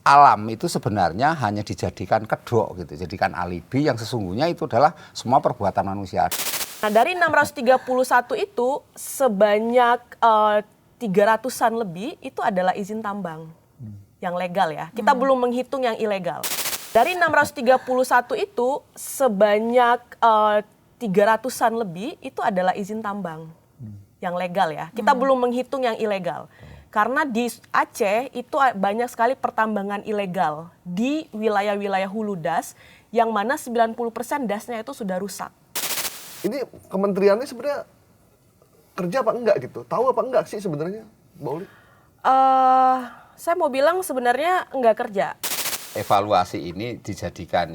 alam itu sebenarnya hanya dijadikan kedok gitu, jadikan alibi yang sesungguhnya itu adalah semua perbuatan manusia. Nah, dari 631 itu sebanyak 300-an lebih itu adalah izin tambang yang legal ya. Kita belum menghitung yang ilegal. Dari 631 itu sebanyak 300-an lebih itu adalah izin tambang yang legal ya. Kita belum menghitung yang ilegal. Karena di Aceh itu banyak sekali pertambangan ilegal di wilayah-wilayah hulu das yang mana 90% dasnya itu sudah rusak. Ini kementeriannya sebenarnya kerja apa enggak gitu? Tahu apa enggak sih sebenarnya, Mbak Uli? Saya mau bilang sebenarnya enggak kerja. Evaluasi ini dijadikan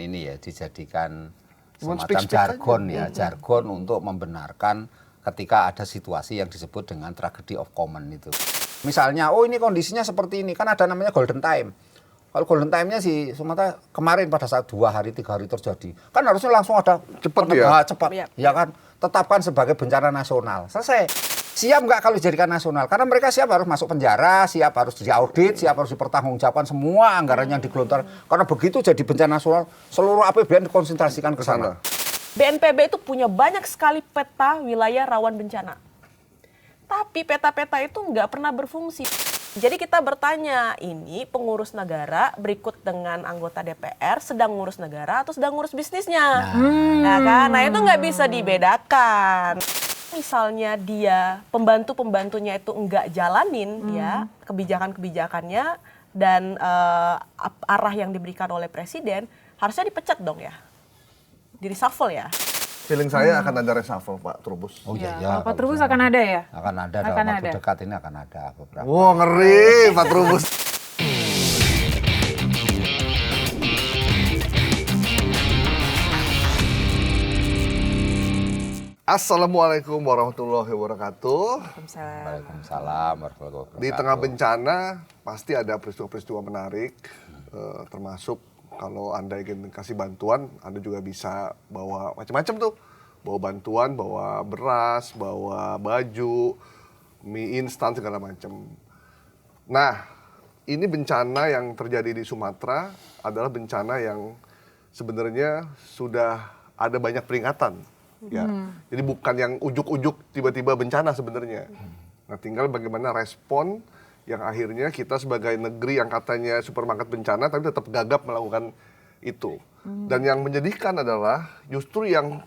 semacam Speak jargon aja. ya, jargon untuk membenarkan ketika ada situasi yang disebut dengan tragedy of common itu. Misalnya, oh ini kondisinya seperti ini, kan ada namanya golden time. Kalau golden time-nya sih Sumatera kemarin pada saat 2 hari, 3 hari terjadi, kan harusnya langsung ada Cepat penegakan, ya? cepat, ya kan? Tetapkan sebagai bencana nasional. Selesai. Siap nggak kalau dijadikan nasional? Karena mereka siap harus masuk penjara, siap harus diaudit, siap harus dipertanggungjawabkan semua anggaran yang digelontor. Karena begitu jadi bencana nasional, seluruh APBN dikonsentrasikan ke sana. BNPB itu punya banyak sekali peta wilayah rawan bencana. Tapi peta-peta itu nggak pernah berfungsi. Jadi kita bertanya, ini pengurus negara berikut dengan anggota DPR sedang ngurus negara atau sedang ngurus bisnisnya? Nah itu nggak bisa dibedakan. Misalnya dia pembantu-pembantunya itu nggak jalanin ya kebijakan-kebijakannya dan arah yang diberikan oleh presiden, harusnya dipecat dong ya, di reshuffle ya. Feeling saya akan ada reshuffle, Pak Trubus. Oh iya, Kalau Pak Trubus akan ada ya? Akan ada dalam waktu dekat ini akan ada beberapa. Wah, ngeri Pak Trubus. Assalamualaikum warahmatullahi wabarakatuh. Waalaikumsalam warahmatullahi wabarakatuh. Di tengah bencana pasti ada peristiwa-peristiwa menarik, termasuk kalau Anda ingin kasih bantuan, Anda juga bisa bawa macam-macam tuh. Bawa bantuan, bawa beras, bawa baju, mie instan, segala macam. Nah, ini bencana yang terjadi di Sumatera adalah bencana yang sebenarnya sudah ada banyak peringatan. Ya. Jadi bukan yang ujuk-ujuk tiba-tiba bencana sebenarnya. Nah, tinggal bagaimana respon yang akhirnya kita sebagai negeri yang katanya supermarket bencana tapi tetap gagap melakukan itu. Dan yang menyedihkan adalah justru yang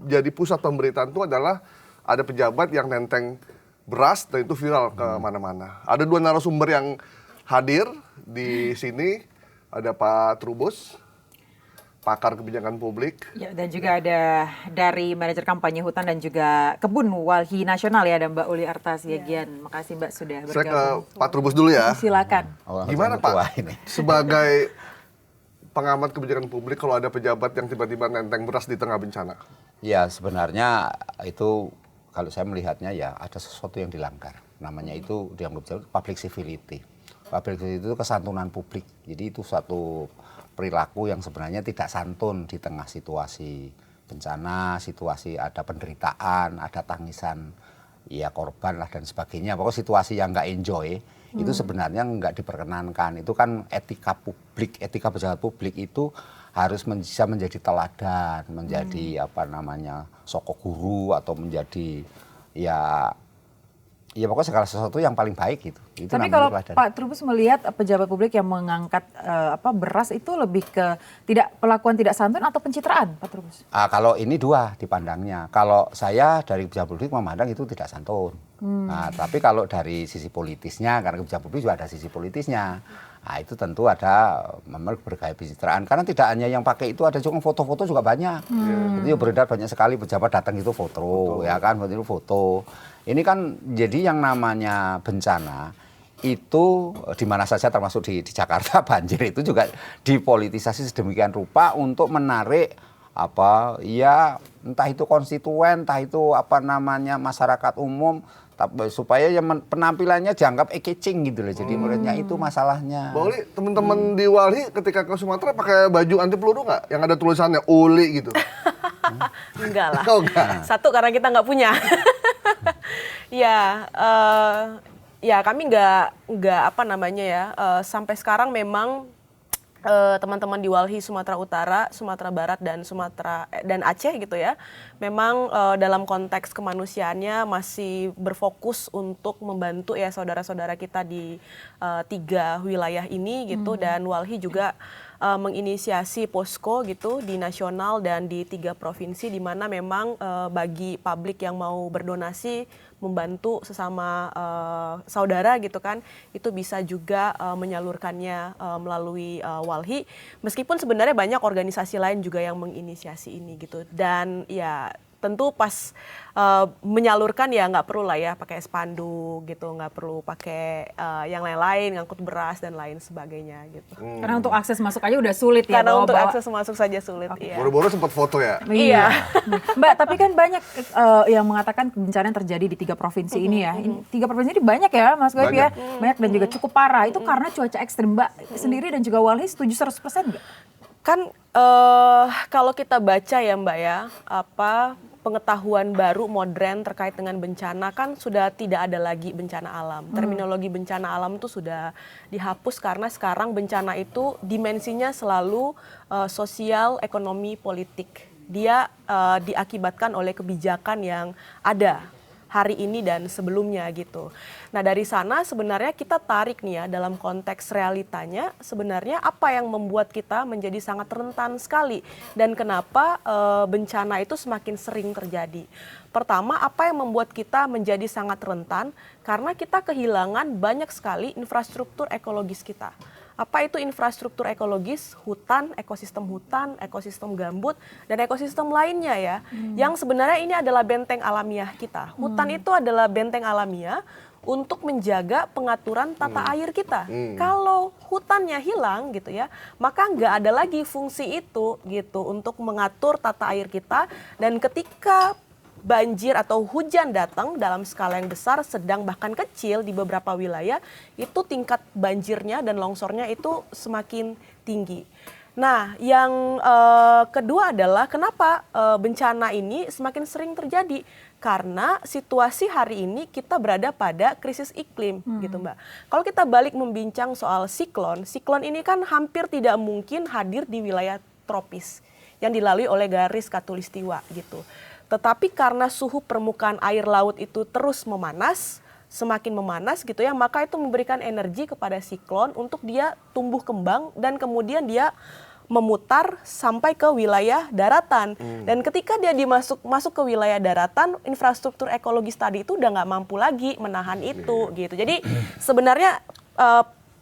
jadi pusat pemberitaan itu adalah ada pejabat yang nenteng beras dan itu viral ke mana-mana. Ada 2 narasumber yang hadir di sini, ada Pak Trubus, pakar kebijakan publik. Ya, dan juga ada dari manajer kampanye hutan dan juga kebun Walhi Nasional ya, ada Mbak Uli Artasiagian. Makasih Mbak sudah bergabung. Saya ke Pak Trubus dulu ya. Silakan. Gimana Pak, sebagai pengamat kebijakan publik kalau ada pejabat yang tiba-tiba nenteng beras di tengah bencana? Ya sebenarnya itu kalau saya melihatnya ya ada sesuatu yang dilanggar. Namanya itu dianggap public civility. Public civility itu kesantunan publik. Jadi itu suatu perilaku yang sebenarnya tidak santun di tengah situasi bencana, situasi ada penderitaan, ada tangisan ya korban lah dan sebagainya. Pokoknya situasi yang nggak enjoy itu sebenarnya nggak diperkenankan. Itu kan etika publik, etika pejabat publik itu harus bisa menjadi teladan, menjadi sokok guru atau menjadi ya pokoknya segala sesuatu yang paling baik gitu. Itu Tapi kalau Pak Trubus melihat pejabat publik yang mengangkat beras itu lebih ke perlakuan tidak santun atau pencitraan, Pak Trubus? Kalau ini 2 dipandangnya. Kalau saya dari pejabat publik memandang itu tidak santun. Nah, tapi kalau dari sisi politisnya, karena pejabat publik juga ada sisi politisnya. Nah, itu tentu ada memang bergaya pencitraan. Karena tidak hanya yang pakai itu, ada juga foto-foto juga banyak. Itu beredar banyak sekali pejabat datang itu foto, ya kan, itu foto. Ini kan jadi yang namanya bencana itu di mana saja termasuk di Jakarta banjir itu juga dipolitisasi sedemikian rupa untuk menarik entah itu konstituen, entah itu masyarakat umum supaya penampilannya dianggap eye-catching gitu loh. Jadi menurutnya itu masalahnya. Mbak Uli, teman-teman di Walhi ketika ke Sumatera pakai baju anti peluru nggak? Yang ada tulisannya Uli gitu? Enggak lah. Oh, enggak. Satu karena kita nggak punya. Ya, ya kami nggak apa namanya ya, sampai sekarang memang teman-teman di Walhi Sumatera Utara, Sumatera Barat dan dan Aceh gitu ya, memang dalam konteks kemanusiaannya masih berfokus untuk membantu ya saudara-saudara kita di 3 wilayah ini gitu, dan Walhi juga menginisiasi posko gitu di nasional dan di 3 provinsi, di mana memang bagi publik yang mau berdonasi membantu sesama saudara gitu kan, itu bisa juga menyalurkannya melalui Walhi, meskipun sebenarnya banyak organisasi lain juga yang menginisiasi ini gitu. Dan ya tentu pas menyalurkan ya nggak perlu lah ya pakai spanduk gitu, nggak perlu pakai yang lain-lain, ngangkut beras dan lain sebagainya gitu. Karena untuk akses masuk aja udah sulit ya. Karena untuk bawa. akses masuk saja sulit. Iya. Boro-boro sempat foto ya. Iya. Mbak, tapi kan banyak yang mengatakan bencana yang terjadi di 3 provinsi ini ya. 3 provinsi ini banyak ya, Mas Goib ya. Banyak dan juga cukup parah. Itu karena cuaca ekstrim. Mbak sendiri dan juga Walhi setuju 100% nggak? Kan kalau kita baca ya Mbak ya, pengetahuan baru modern terkait dengan bencana kan sudah tidak ada lagi bencana alam. Terminologi bencana alam itu sudah dihapus karena sekarang bencana itu dimensinya selalu sosial, ekonomi, politik. Dia diakibatkan oleh kebijakan yang ada hari ini dan sebelumnya gitu. Nah dari sana sebenarnya kita tarik nih ya dalam konteks realitanya, sebenarnya apa yang membuat kita menjadi sangat rentan sekali dan kenapa bencana itu semakin sering terjadi. Pertama, apa yang membuat kita menjadi sangat rentan? Karena kita kehilangan banyak sekali infrastruktur ekologis kita. Apa itu infrastruktur ekologis? Hutan, ekosistem gambut, dan ekosistem lainnya ya. Yang sebenarnya ini adalah benteng alamiah kita. Hutan itu adalah benteng alamiah untuk menjaga pengaturan tata air kita. Kalau hutannya hilang gitu ya, maka nggak ada lagi fungsi itu gitu untuk mengatur tata air kita. Dan ketika banjir atau hujan datang dalam skala yang besar, sedang bahkan kecil di beberapa wilayah, itu tingkat banjirnya dan longsornya itu semakin tinggi. Nah, yang kedua adalah kenapa bencana ini semakin sering terjadi? Karena situasi hari ini kita berada pada krisis iklim gitu Mbak. Kalau kita balik membincang soal siklon ini kan hampir tidak mungkin hadir di wilayah tropis yang dilalui oleh garis khatulistiwa gitu. Tetapi karena suhu permukaan air laut itu terus memanas, semakin memanas gitu ya, maka itu memberikan energi kepada siklon untuk dia tumbuh kembang dan kemudian dia memutar sampai ke wilayah daratan. Dan ketika dia masuk ke wilayah daratan, infrastruktur ekologis tadi itu udah nggak mampu lagi menahan itu gitu. Jadi sebenarnya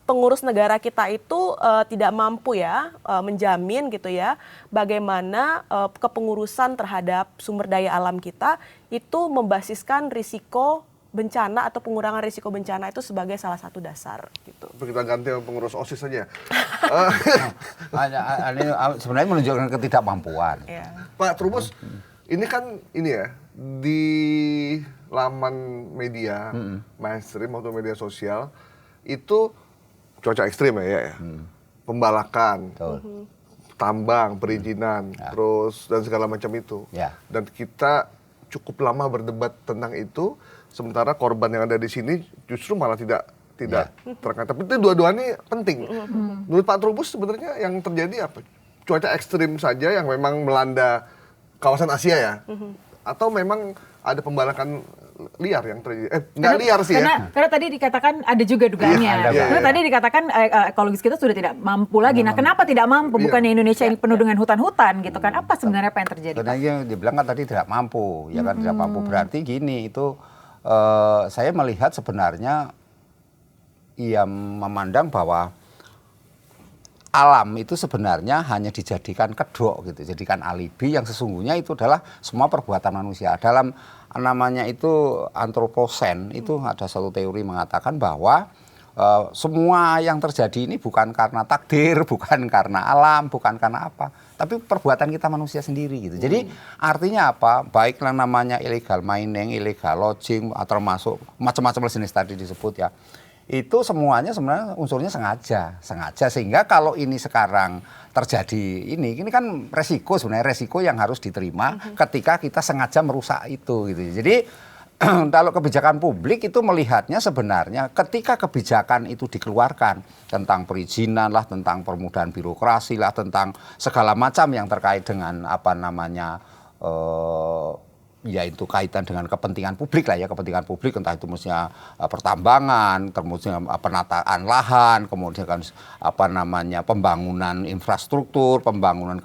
pengurus negara kita itu tidak mampu ya menjamin gitu ya bagaimana kepengurusan terhadap sumber daya alam kita itu membasiskan risiko bencana atau pengurangan risiko bencana itu sebagai salah satu dasar gitu. Kita ganti pengurus OSIS saja. Sebenarnya menunjukkan ketidakmampuan. Ya. Pak Trubus, ini kan ini ya di laman media mainstream atau media sosial itu cuaca ekstrim ya. Pembalakan, tambang, perizinan, terus dan segala macam itu. Ya. Dan kita cukup lama berdebat tentang itu, sementara korban yang ada di sini justru malah tidak terangkat. Tapi itu dua-duanya penting. Menurut Pak Trubus sebenarnya yang terjadi apa? Cuaca ekstrim saja yang memang melanda kawasan Asia ya? Atau memang ada pembalakan liar yang terjadi? Nggak liar sih ya. Karena tadi dikatakan ada juga dugaannya. Karena tadi dikatakan ekologis kita sudah tidak mampu lagi. Nah, kenapa tidak mampu? Bukannya Indonesia ini penuh dengan hutan-hutan gitu kan? Apa sebenarnya apa yang terjadi? Sebenarnya yang dibilang kan tadi tidak mampu, ya kan tidak mampu berarti gini itu saya melihat sebenarnya ia memandang bahwa alam itu sebenarnya hanya dijadikan kedok gitu, jadikan alibi yang sesungguhnya itu adalah semua perbuatan manusia. Dalam namanya itu antroposen, itu ada satu teori mengatakan bahwa semua yang terjadi ini bukan karena takdir, bukan karena alam, bukan karena apa, tapi perbuatan kita manusia sendiri gitu. Jadi artinya apa? Baiklah namanya illegal mining, illegal logging, termasuk macam-macam jenis tadi disebut ya. Itu semuanya sebenarnya unsurnya sengaja sehingga kalau ini sekarang terjadi ini kan resiko sebenarnya resiko yang harus diterima ketika kita sengaja merusak itu gitu. Jadi kalau kebijakan publik itu melihatnya sebenarnya ketika kebijakan itu dikeluarkan tentang perizinan lah, tentang permudahan birokrasi lah, tentang segala macam yang terkait dengan apa namanya yaitu kaitan dengan kepentingan publik lah ya, kepentingan publik entah itu misalnya pertambangan, kemudian penataan lahan, kemudian kan apa namanya pembangunan infrastruktur, pembangunan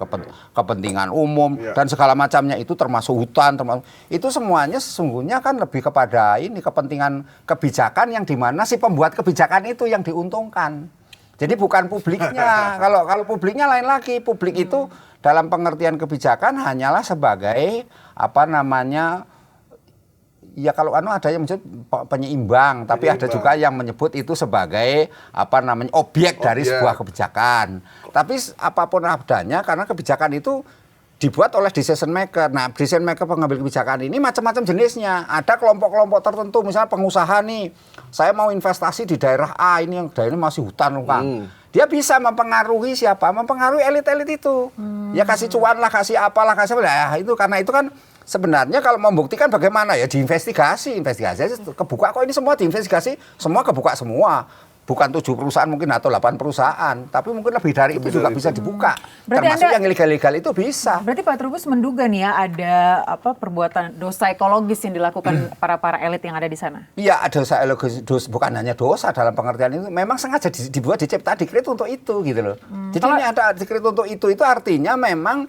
kepentingan umum dan segala macamnya itu termasuk hutan, termasuk itu semuanya sesungguhnya kan lebih kepada ini kepentingan kebijakan yang dimana si pembuat kebijakan itu yang diuntungkan. Jadi bukan publiknya. Kalau publiknya lain lagi. Publik itu dalam pengertian kebijakan hanyalah sebagai apa namanya ya kalau ada yang menyebut penyeimbang, tapi ada juga yang menyebut itu sebagai apa namanya objek dari sebuah kebijakan. Tapi apapun adanya karena kebijakan itu dibuat oleh decision maker. Nah, decision maker pengambil kebijakan ini macam-macam jenisnya. Ada kelompok-kelompok tertentu, misalnya pengusaha nih, saya mau investasi di daerah A, ini yang daerah ini masih hutan, Kang. Dia bisa mempengaruhi siapa? Mempengaruhi elit-elit itu. Ya kasih cuan lah, kasih apalah, kasih apa. Ya, itu karena itu kan sebenarnya kalau membuktikan bagaimana ya diinvestigasi kebuka kok ini semua diinvestigasi, semua kebuka semua. Bukan 7 perusahaan mungkin atau 8 perusahaan, tapi mungkin lebih dari itu juga bisa dibuka. Termasuk yang ilegal-ilegal itu bisa. Berarti Pak Trubus menduga nih ya ada perbuatan dosa ekologis yang dilakukan para elit yang ada di sana? Iya, ada dosa ekologis, bukan hanya dosa dalam pengertian itu, memang sengaja dibuat, dicipta, dikreat untuk itu gitu loh. Jadi ini ada dikreat untuk itu artinya memang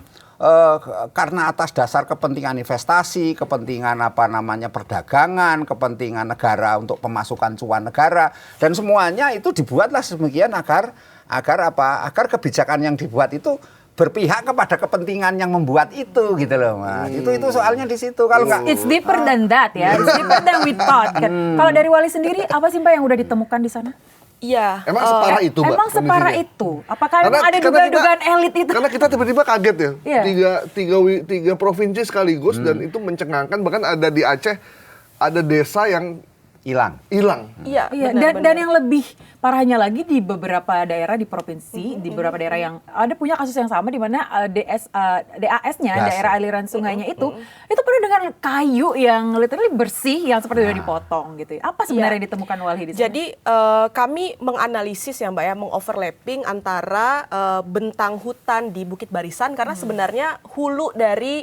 karena atas dasar kepentingan investasi, kepentingan apa namanya perdagangan, kepentingan negara untuk pemasukan cuan negara dan semuanya itu dibuatlah sedemikian agar kebijakan yang dibuat itu berpihak kepada kepentingan yang membuat itu gitu loh, Mas. Itu soalnya di situ. Kalau nggak It's deeper than that ya. It's deeper than we thought kan. Kalau dari Wali sendiri apa sih Mbak yang udah ditemukan di sana? Iya. Emang separah itu, Mbak? Emang separah kondisinya? itu? Apakah memang ada dugaan-dugaan elit itu? Karena kita tiba-tiba kaget ya, Iya. tiga provinsi sekaligus dan itu mencengangkan. Bahkan ada di Aceh, ada desa yang hilang. Iya, Iya, benar, dan yang lebih parahnya lagi di beberapa daerah di provinsi, di beberapa daerah yang ada punya kasus yang sama di mana DAS-nya, daerah aliran sungainya itu penuh dengan kayu yang literally bersih yang seperti udah dipotong gitu ya. Apa sebenarnya yang ditemukan Walhi di sana? Jadi kami menganalisis ya Mbak ya, mengoverlapping antara bentang hutan di Bukit Barisan karena sebenarnya hulu dari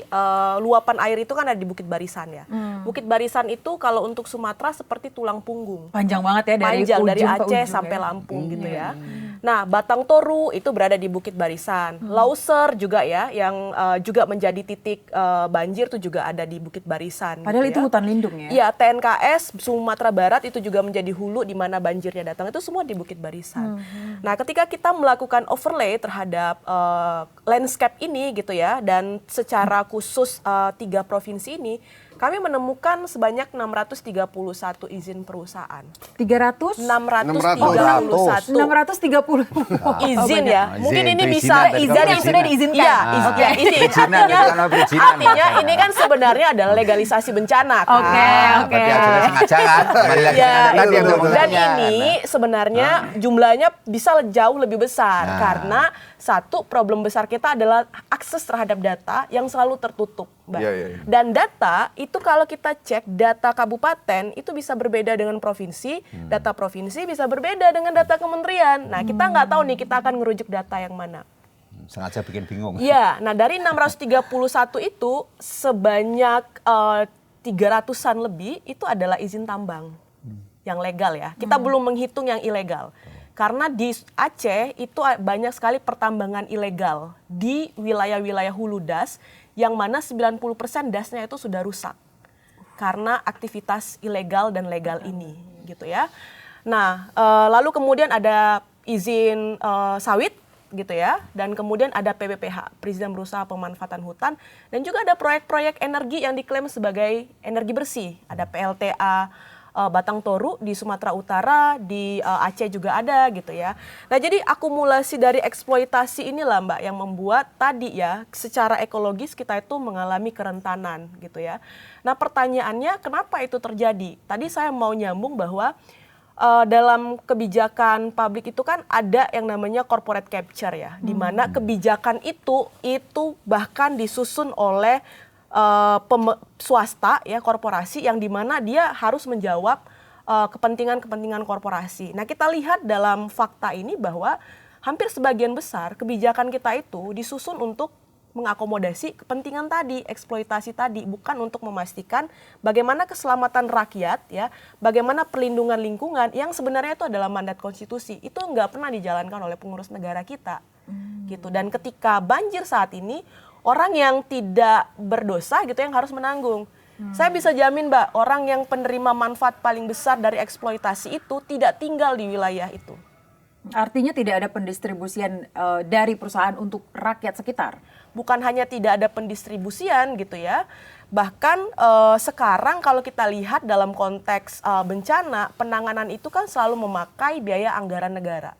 luapan air itu kan ada di Bukit Barisan ya. Bukit Barisan itu kalau untuk Sumatera seperti tulang punggung. Panjang banget ya dari Panjang ujung dari ke Aceh ujung sampai ya. Lampung gitu ya. Nah, Batang Toru itu berada di Bukit Barisan. Lauser juga ya yang juga menjadi titik banjir itu juga ada di Bukit Barisan. Padahal gitu itu ya. hutan lindung ya. Iya, TNKS Sumatera Barat itu juga menjadi hulu di mana banjirnya datang. Itu semua di Bukit Barisan. Nah, ketika kita melakukan overlay terhadap landscape ini gitu ya dan secara khusus 3 provinsi ini kami menemukan sebanyak 631 izin perusahaan. 300? 631 630. izin ya. Izin, Mungkin ini perizinan, bisa tadi izin kan yang sudah perizinan. diizinkan. Ah. Ya, izin. Perizinan, Artinya, tadi kan perizinan. artinya ini kan sebenarnya adalah legalisasi bencana kan. Oke. Berarti hasilnya sengaja kan? Kembali lagi Ya, ke tadi yang betul, ngomong dan tanya. ini sebenarnya jumlahnya bisa jauh lebih besar Nah. karena satu problem besar kita adalah akses terhadap data yang selalu tertutup, Mbak. Iya, iya, iya. Dan data itu kalau kita cek data kabupaten itu bisa berbeda dengan provinsi, data provinsi bisa berbeda dengan data kementerian. Nah, kita nggak tahu nih kita akan ngerujuk data yang mana. Sengaja bikin bingung. Iya, nah dari 631 itu sebanyak 300-an lebih itu adalah izin tambang yang legal ya. Kita belum menghitung yang ilegal. Karena di Aceh itu banyak sekali pertambangan ilegal di wilayah-wilayah hulu das yang mana 90% dasnya itu sudah rusak karena aktivitas ilegal dan legal ini gitu ya. Nah, lalu kemudian ada izin sawit gitu ya, dan kemudian ada PBPH, perizinan berusaha pemanfaatan hutan, dan juga ada proyek-proyek energi yang diklaim sebagai energi bersih, ada PLTA Batang Toru di Sumatera Utara, di Aceh juga ada gitu ya. Nah, jadi akumulasi dari eksploitasi inilah Mbak yang membuat tadi ya secara ekologis kita itu mengalami kerentanan gitu ya. Nah, pertanyaannya kenapa itu terjadi? Tadi saya mau nyambung bahwa dalam kebijakan publik itu kan ada yang namanya corporate capture ya, di mana kebijakan itu bahkan disusun oleh swasta ya, korporasi yang dimana dia harus menjawab kepentingan-kepentingan korporasi. Nah, kita lihat dalam fakta ini bahwa hampir sebagian besar kebijakan kita itu disusun untuk mengakomodasi kepentingan tadi, eksploitasi tadi, bukan untuk memastikan bagaimana keselamatan rakyat ya, bagaimana perlindungan lingkungan yang sebenarnya itu adalah mandat konstitusi. Itu nggak pernah dijalankan oleh pengurus negara kita. Gitu. Dan ketika banjir saat ini, orang yang tidak berdosa gitu yang harus menanggung. Saya bisa jamin Mbak, orang yang penerima manfaat paling besar dari eksploitasi itu tidak tinggal di wilayah itu. Artinya tidak ada pendistribusian dari perusahaan untuk rakyat sekitar? Bukan hanya tidak ada pendistribusian gitu ya, bahkan sekarang kalau kita lihat dalam konteks bencana, penanganan itu kan selalu memakai biaya anggaran negara.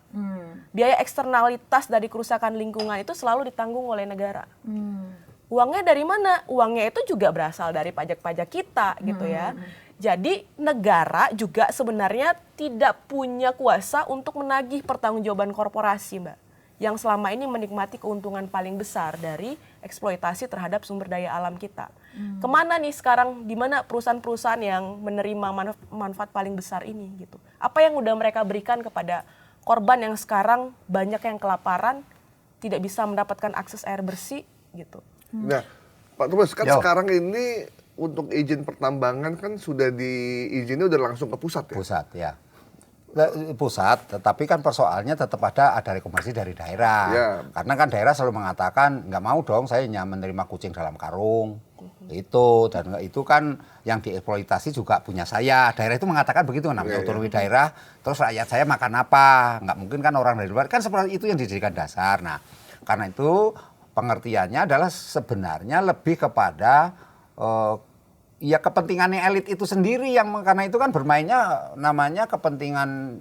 Biaya eksternalitas dari kerusakan lingkungan itu selalu ditanggung oleh negara. Uangnya dari mana? Uangnya itu juga berasal dari pajak-pajak kita gitu ya. Jadi negara juga sebenarnya tidak punya kuasa untuk menagih pertanggungjawaban korporasi, Mbak, yang selama ini menikmati keuntungan paling besar dari eksploitasi terhadap sumber daya alam kita. Kemana nih sekarang, di mana perusahaan-perusahaan yang menerima manfaat paling besar ini gitu? Apa yang udah mereka berikan kepada korban yang sekarang banyak yang kelaparan, tidak bisa mendapatkan akses air bersih gitu. Nah, Pak Trubus, kan sekarang ini untuk izin pertambangan kan sudah diizinnya udah langsung ke pusat ya? Pusat, ya. Pusat, tetapi kan persoalannya tetap ada rekomendasi dari daerah. Ya. Karena kan daerah selalu mengatakan, nggak mau dong saya hanya menerima kucing dalam karung. Itu, dan itu kan yang dieksploitasi juga punya saya. Daerah itu mengatakan begitu, namanya otonomi daerah, terus rakyat saya makan apa? Nggak mungkin kan orang dari luar, kan seperti itu yang dijadikan dasar. Nah, karena itu pengertiannya adalah sebenarnya lebih kepada ya kepentingannya elit itu sendiri yang, karena itu kan bermainnya namanya kepentingan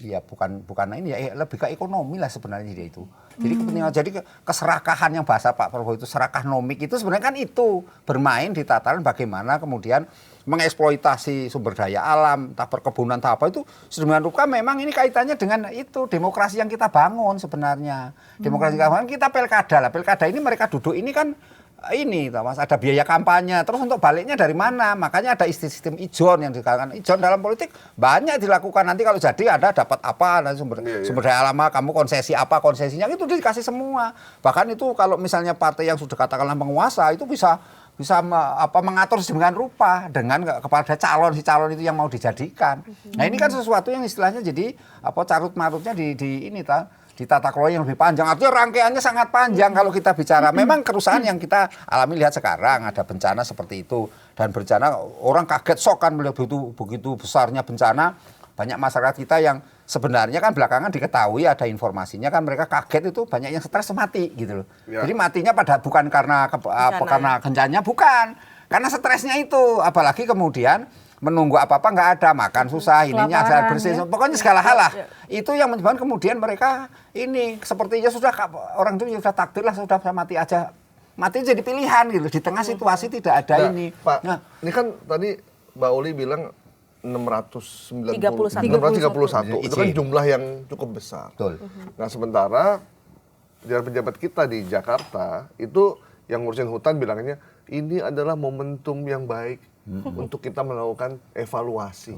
ya bukan ini ya lebih ke ekonomi lah sebenarnya dia itu. Jadi kepentingan, jadi keserakahan yang bahasa Pak Prabowo itu serakah nomik itu sebenarnya kan itu bermain di tataran bagaimana kemudian mengeksploitasi sumber daya alam, entah perkebunan entah apa itu sedemikian rupa. Memang ini kaitannya dengan itu demokrasi yang kita bangun sebenarnya. Demokrasi yang kita bangun, kita pilkada lah. Pilkada ini mereka duduk ini kan ini Mas, ada biaya kampanye, terus untuk baliknya dari mana? Makanya ada sistem ijon yang dikatakan ijon dalam politik banyak dilakukan. Nanti kalau jadi ada dapat apa, nanti sumber daya alam, kamu konsesi apa, konsesinya itu dikasih semua. Bahkan itu kalau misalnya partai yang sudah katakanlah penguasa itu bisa mengatur sedemikian rupa dengan kepada si calon itu yang mau dijadikan. Nah ini kan sesuatu yang istilahnya jadi carut marutnya di tata kelola yang lebih panjang. Artinya rangkaiannya sangat panjang kalau kita bicara. Memang kerusakan yang kita alami lihat sekarang ada bencana seperti itu, dan bencana orang kaget shock kan melihat begitu besarnya bencana. Banyak masyarakat kita yang sebenarnya kan belakangan diketahui ada informasinya kan mereka kaget itu banyak yang stres mati gitu loh. Ya. Jadi matinya bukan karena karena kencanya, bukan. Karena stresnya itu, apalagi kemudian menunggu apa-apa nggak ada, makan susah, ininya ada bersih, pokoknya segala hal lah. Itu yang menyebabkan kemudian mereka ini sepertinya sudah orang itu sudah takdir lah, sudah mati aja. Mati jadi pilihan gitu di tengah situasi tidak ada ini. Pak, ini kan tadi Mbak Uli bilang 631 itu kan jumlah yang cukup besar. Betul. Nah sementara pejabat kita di Jakarta itu yang ngurusin hutan bilangnya ini adalah momentum yang baik untuk kita melakukan evaluasi.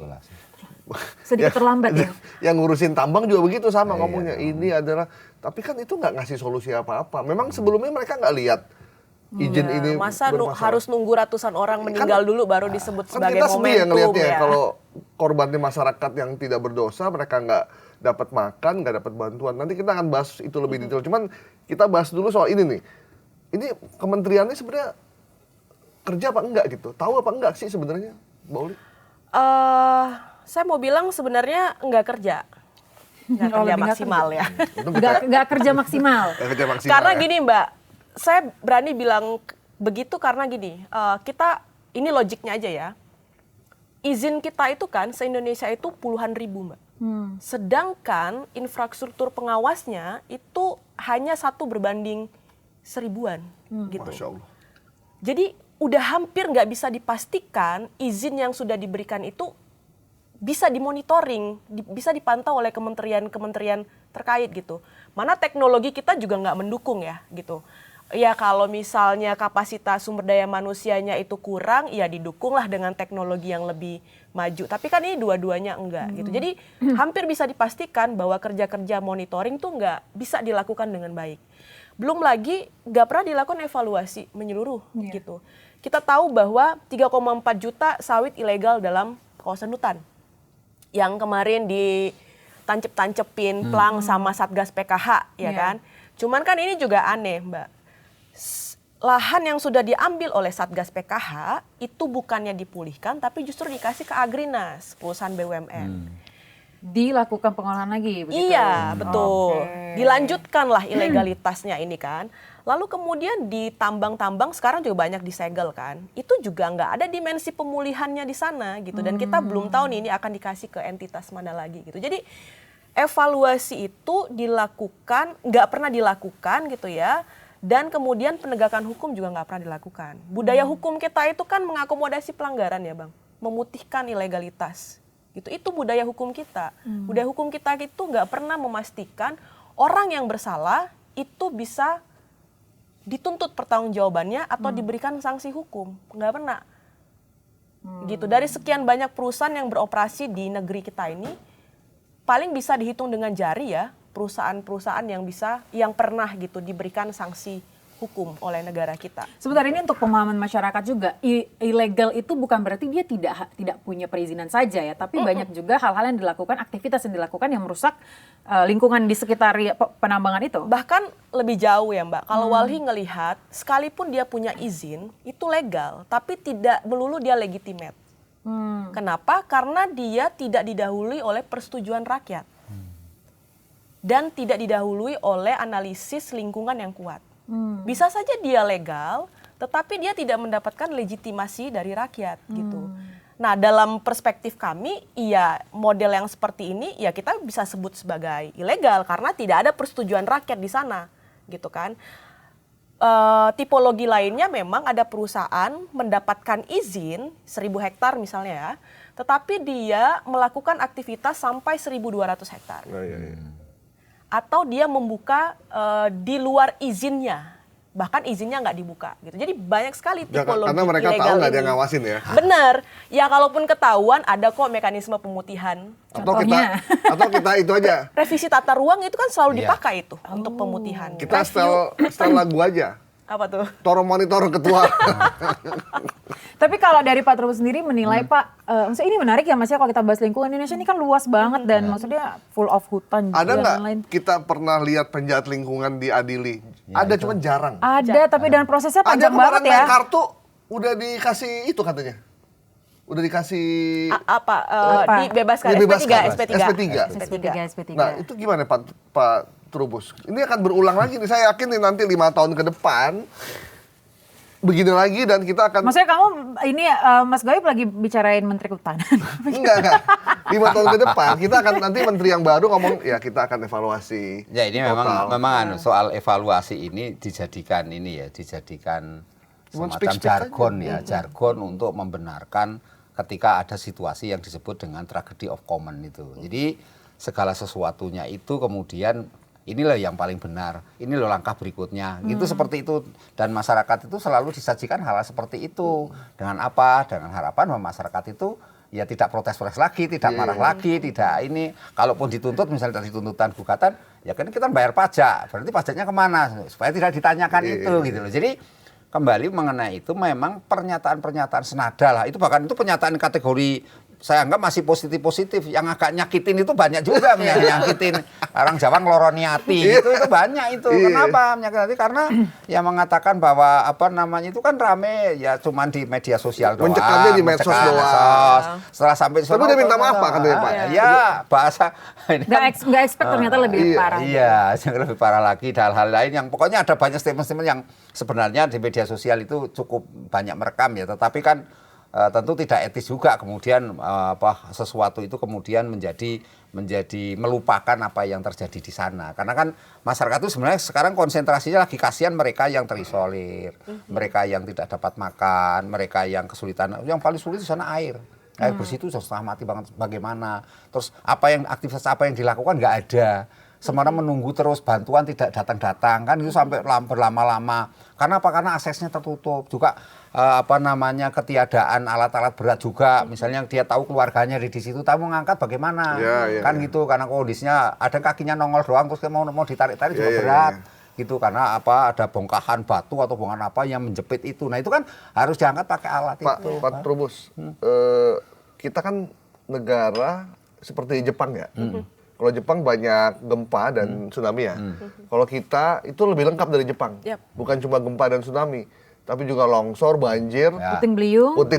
Sedikit terlambat ya. Yang ngurusin tambang juga begitu sama ngomongnya. Ini adalah, tapi kan itu nggak ngasih solusi apa-apa. Memang sebelumnya mereka nggak lihat izin ini masa harus nunggu ratusan orang meninggal dulu baru disebut sebagai kita sedih ya ngelihatnya ya. Kalau korbannya masyarakat yang tidak berdosa, mereka nggak dapat makan, nggak dapat bantuan. Nanti kita akan bahas itu lebih detail. Cuman kita bahas dulu soal ini nih. Ini kementeriannya sebenarnya kerja apa enggak gitu? Tahu apa enggak sih sebenarnya, Mbak Uli? Saya mau bilang sebenarnya enggak kerja. Enggak kerja maksimal ya. Enggak kerja maksimal. Karena gini Mbak, saya berani bilang begitu karena gini, kita ini logiknya aja ya. Izin kita itu kan se-Indonesia itu puluhan ribu Mbak. Sedangkan infrastruktur pengawasnya itu hanya 1 berbanding 1000-an gitu. Masya Allah. Jadi udah hampir nggak bisa dipastikan izin yang sudah diberikan itu bisa dimonitoring, bisa dipantau oleh kementerian-kementerian terkait gitu. Mana teknologi kita juga nggak mendukung ya gitu. ya kalau misalnya kapasitas sumber daya manusianya itu kurang, ya didukunglah dengan teknologi yang lebih maju. Tapi kan ini dua-duanya enggak gitu. Jadi hampir bisa dipastikan bahwa kerja-kerja monitoring tuh enggak bisa dilakukan dengan baik. Belum lagi nggak pernah dilakukan evaluasi menyeluruh gitu. Kita tahu bahwa 3,4 juta sawit ilegal dalam kawasan hutan. Yang kemarin ditancep-tancepin plang sama Satgas PKH, ya kan? Cuman kan ini juga aneh, Mbak. Lahan yang sudah diambil oleh Satgas PKH itu bukannya dipulihkan, tapi justru dikasih ke Agrinas, perusahaan BUMN. Dilakukan pengolahan lagi begitu? Iya, betul. Oke. Dilanjutkanlah ilegalitasnya ini kan. Lalu kemudian di tambang-tambang sekarang juga banyak disegel kan. Itu juga nggak ada dimensi pemulihannya di sana gitu. Dan kita belum tahu nih ini akan dikasih ke entitas mana lagi gitu. Jadi evaluasi itu dilakukan, nggak pernah dilakukan gitu ya. Dan kemudian penegakan hukum juga nggak pernah dilakukan. Budaya hukum kita itu kan mengakomodasi pelanggaran ya Bang. Memutihkan ilegalitas. Gitu. Itu budaya hukum kita. Budaya hukum kita itu nggak pernah memastikan orang yang bersalah itu bisa dituntut pertanggungjawabannya atau diberikan sanksi hukum. Nggak pernah. Gitu. Dari sekian banyak perusahaan yang beroperasi di negeri kita ini, paling bisa dihitung dengan jari ya, perusahaan-perusahaan yang pernah gitu diberikan sanksi hukum oleh negara kita. Sebentar, ini untuk pemahaman masyarakat juga, ilegal itu bukan berarti dia tidak punya perizinan saja ya, tapi banyak juga hal-hal yang dilakukan, aktivitas yang dilakukan yang merusak lingkungan di sekitar penambangan itu. Bahkan lebih jauh ya Mbak, kalau Walhi ngelihat sekalipun dia punya izin itu legal, tapi tidak melulu dia legitimate. Kenapa? Karena dia tidak didahului oleh persetujuan rakyat. Dan tidak didahului oleh analisis lingkungan yang kuat. Bisa saja dia legal, tetapi dia tidak mendapatkan legitimasi dari rakyat gitu. Nah, dalam perspektif kami, ya model yang seperti ini ya kita bisa sebut sebagai ilegal karena tidak ada persetujuan rakyat di sana, gitu kan. Tipologi lainnya memang ada perusahaan mendapatkan izin 1.000 hektar misalnya ya, tetapi dia melakukan aktivitas sampai 1.200 hektar. Atau dia membuka di luar izinnya, bahkan izinnya nggak dibuka gitu. Jadi banyak sekali tipologi karena mereka ilegal tahu nggak ada ini. yang ngawasin ya. Bener, ya kalaupun ketahuan ada kok mekanisme pemutihan. Atau kita itu aja. Revisi tata ruang itu kan selalu Iya. dipakai itu untuk pemutihan. Kita setel lagu aja. Apa tuh? Toro monitor ketua. Tapi kalau dari Pak Trubus sendiri menilai Pak, maksudnya ini menarik ya Mas ya, kalau kita bahas lingkungan Indonesia ini kan luas banget dan maksudnya full of hutan Ada juga nggak dan lain. kita pernah lihat penjahat lingkungan diadili? Ada, cuman jarang. Ada, tapi dan prosesnya Ada panjang kemarin banget ya. naik kartu, udah dikasih itu katanya. Udah dikasih Apa? Dibebaskan dibebaskan. SP3. SP3. Nah, itu gimana Pak Trubus? Ini akan berulang lagi nih. Saya yakin nih nanti 5 tahun ke depan begini lagi dan kita akan Maksudnya kamu ini Mas Gaib lagi bicarain Menteri Kehutanan. enggak. 5 tahun ke depan kita akan nanti menteri yang baru ngomong ya kita akan evaluasi. Ya ini memang soal evaluasi ini dijadikan semacam speak-speak jargon aja. jargon untuk membenarkan ketika ada situasi yang disebut dengan tragedy of common itu. Jadi segala sesuatunya itu kemudian inilah yang paling benar, ini loh langkah berikutnya, gitu seperti itu. Dan masyarakat itu selalu disajikan hal seperti itu. Dengan apa? Dengan harapan bahwa masyarakat itu ya tidak protes-protes lagi, tidak marah lagi, tidak ini. Kalaupun dituntut, misalnya dari tuntutan gugatan, ya kan kita bayar pajak, berarti pajaknya kemana? Supaya tidak ditanyakan itu, gitu loh. Jadi kembali mengenai itu memang pernyataan-pernyataan senada lah. Itu bahkan itu pernyataan kategori saya anggap masih positif-positif. Yang agak nyakitin itu banyak juga yang nyakitin. Orang Jawa ngeloroni hati gitu, itu banyak itu. Kenapa menyakiti hati? Karena yang mengatakan bahwa itu kan rame ya cuman di media sosial doang. Mencekamnya di medsos doang. Setelah sampai Tapi dia minta maaf Pak katanya Pak. Ya bahasa ini kan Nggak expect ternyata lebih parah. Iya, yang lebih parah lagi dan hal lain yang pokoknya ada banyak statement-statement yang sebenarnya di media sosial itu cukup banyak merekam ya, tetapi kan tentu tidak etis juga kemudian sesuatu itu kemudian menjadi melupakan apa yang terjadi di sana. Karena kan masyarakat itu sebenarnya sekarang konsentrasinya lagi kasihan mereka yang terisolir, mereka yang tidak dapat makan, mereka yang kesulitan. Yang paling sulit di sana air. Air bersih itu sudah setengah mati banget bagaimana. Terus aktivitas apa yang dilakukan nggak ada. sementara menunggu terus bantuan tidak datang-datang kan itu sampai berlama-lama. Karena apa? Karena aksesnya tertutup. Juga ketiadaan alat-alat berat juga. Misalnya dia tahu keluarganya di situ, tapi mau ngangkat bagaimana? Kan gitu, karena kondisinya ada kakinya nongol doang terus mau ditarik-tarik juga berat. Gitu karena ada bongkahan batu atau bongkahan apa yang menjepit itu. Nah, itu kan harus diangkat pakai alat itu. Pak Trubus, kita kan negara seperti Jepang ya. Kalau Jepang banyak gempa dan tsunami ya. Kalau kita itu lebih lengkap dari Jepang. Bukan cuma gempa dan tsunami, tapi juga longsor, banjir, puting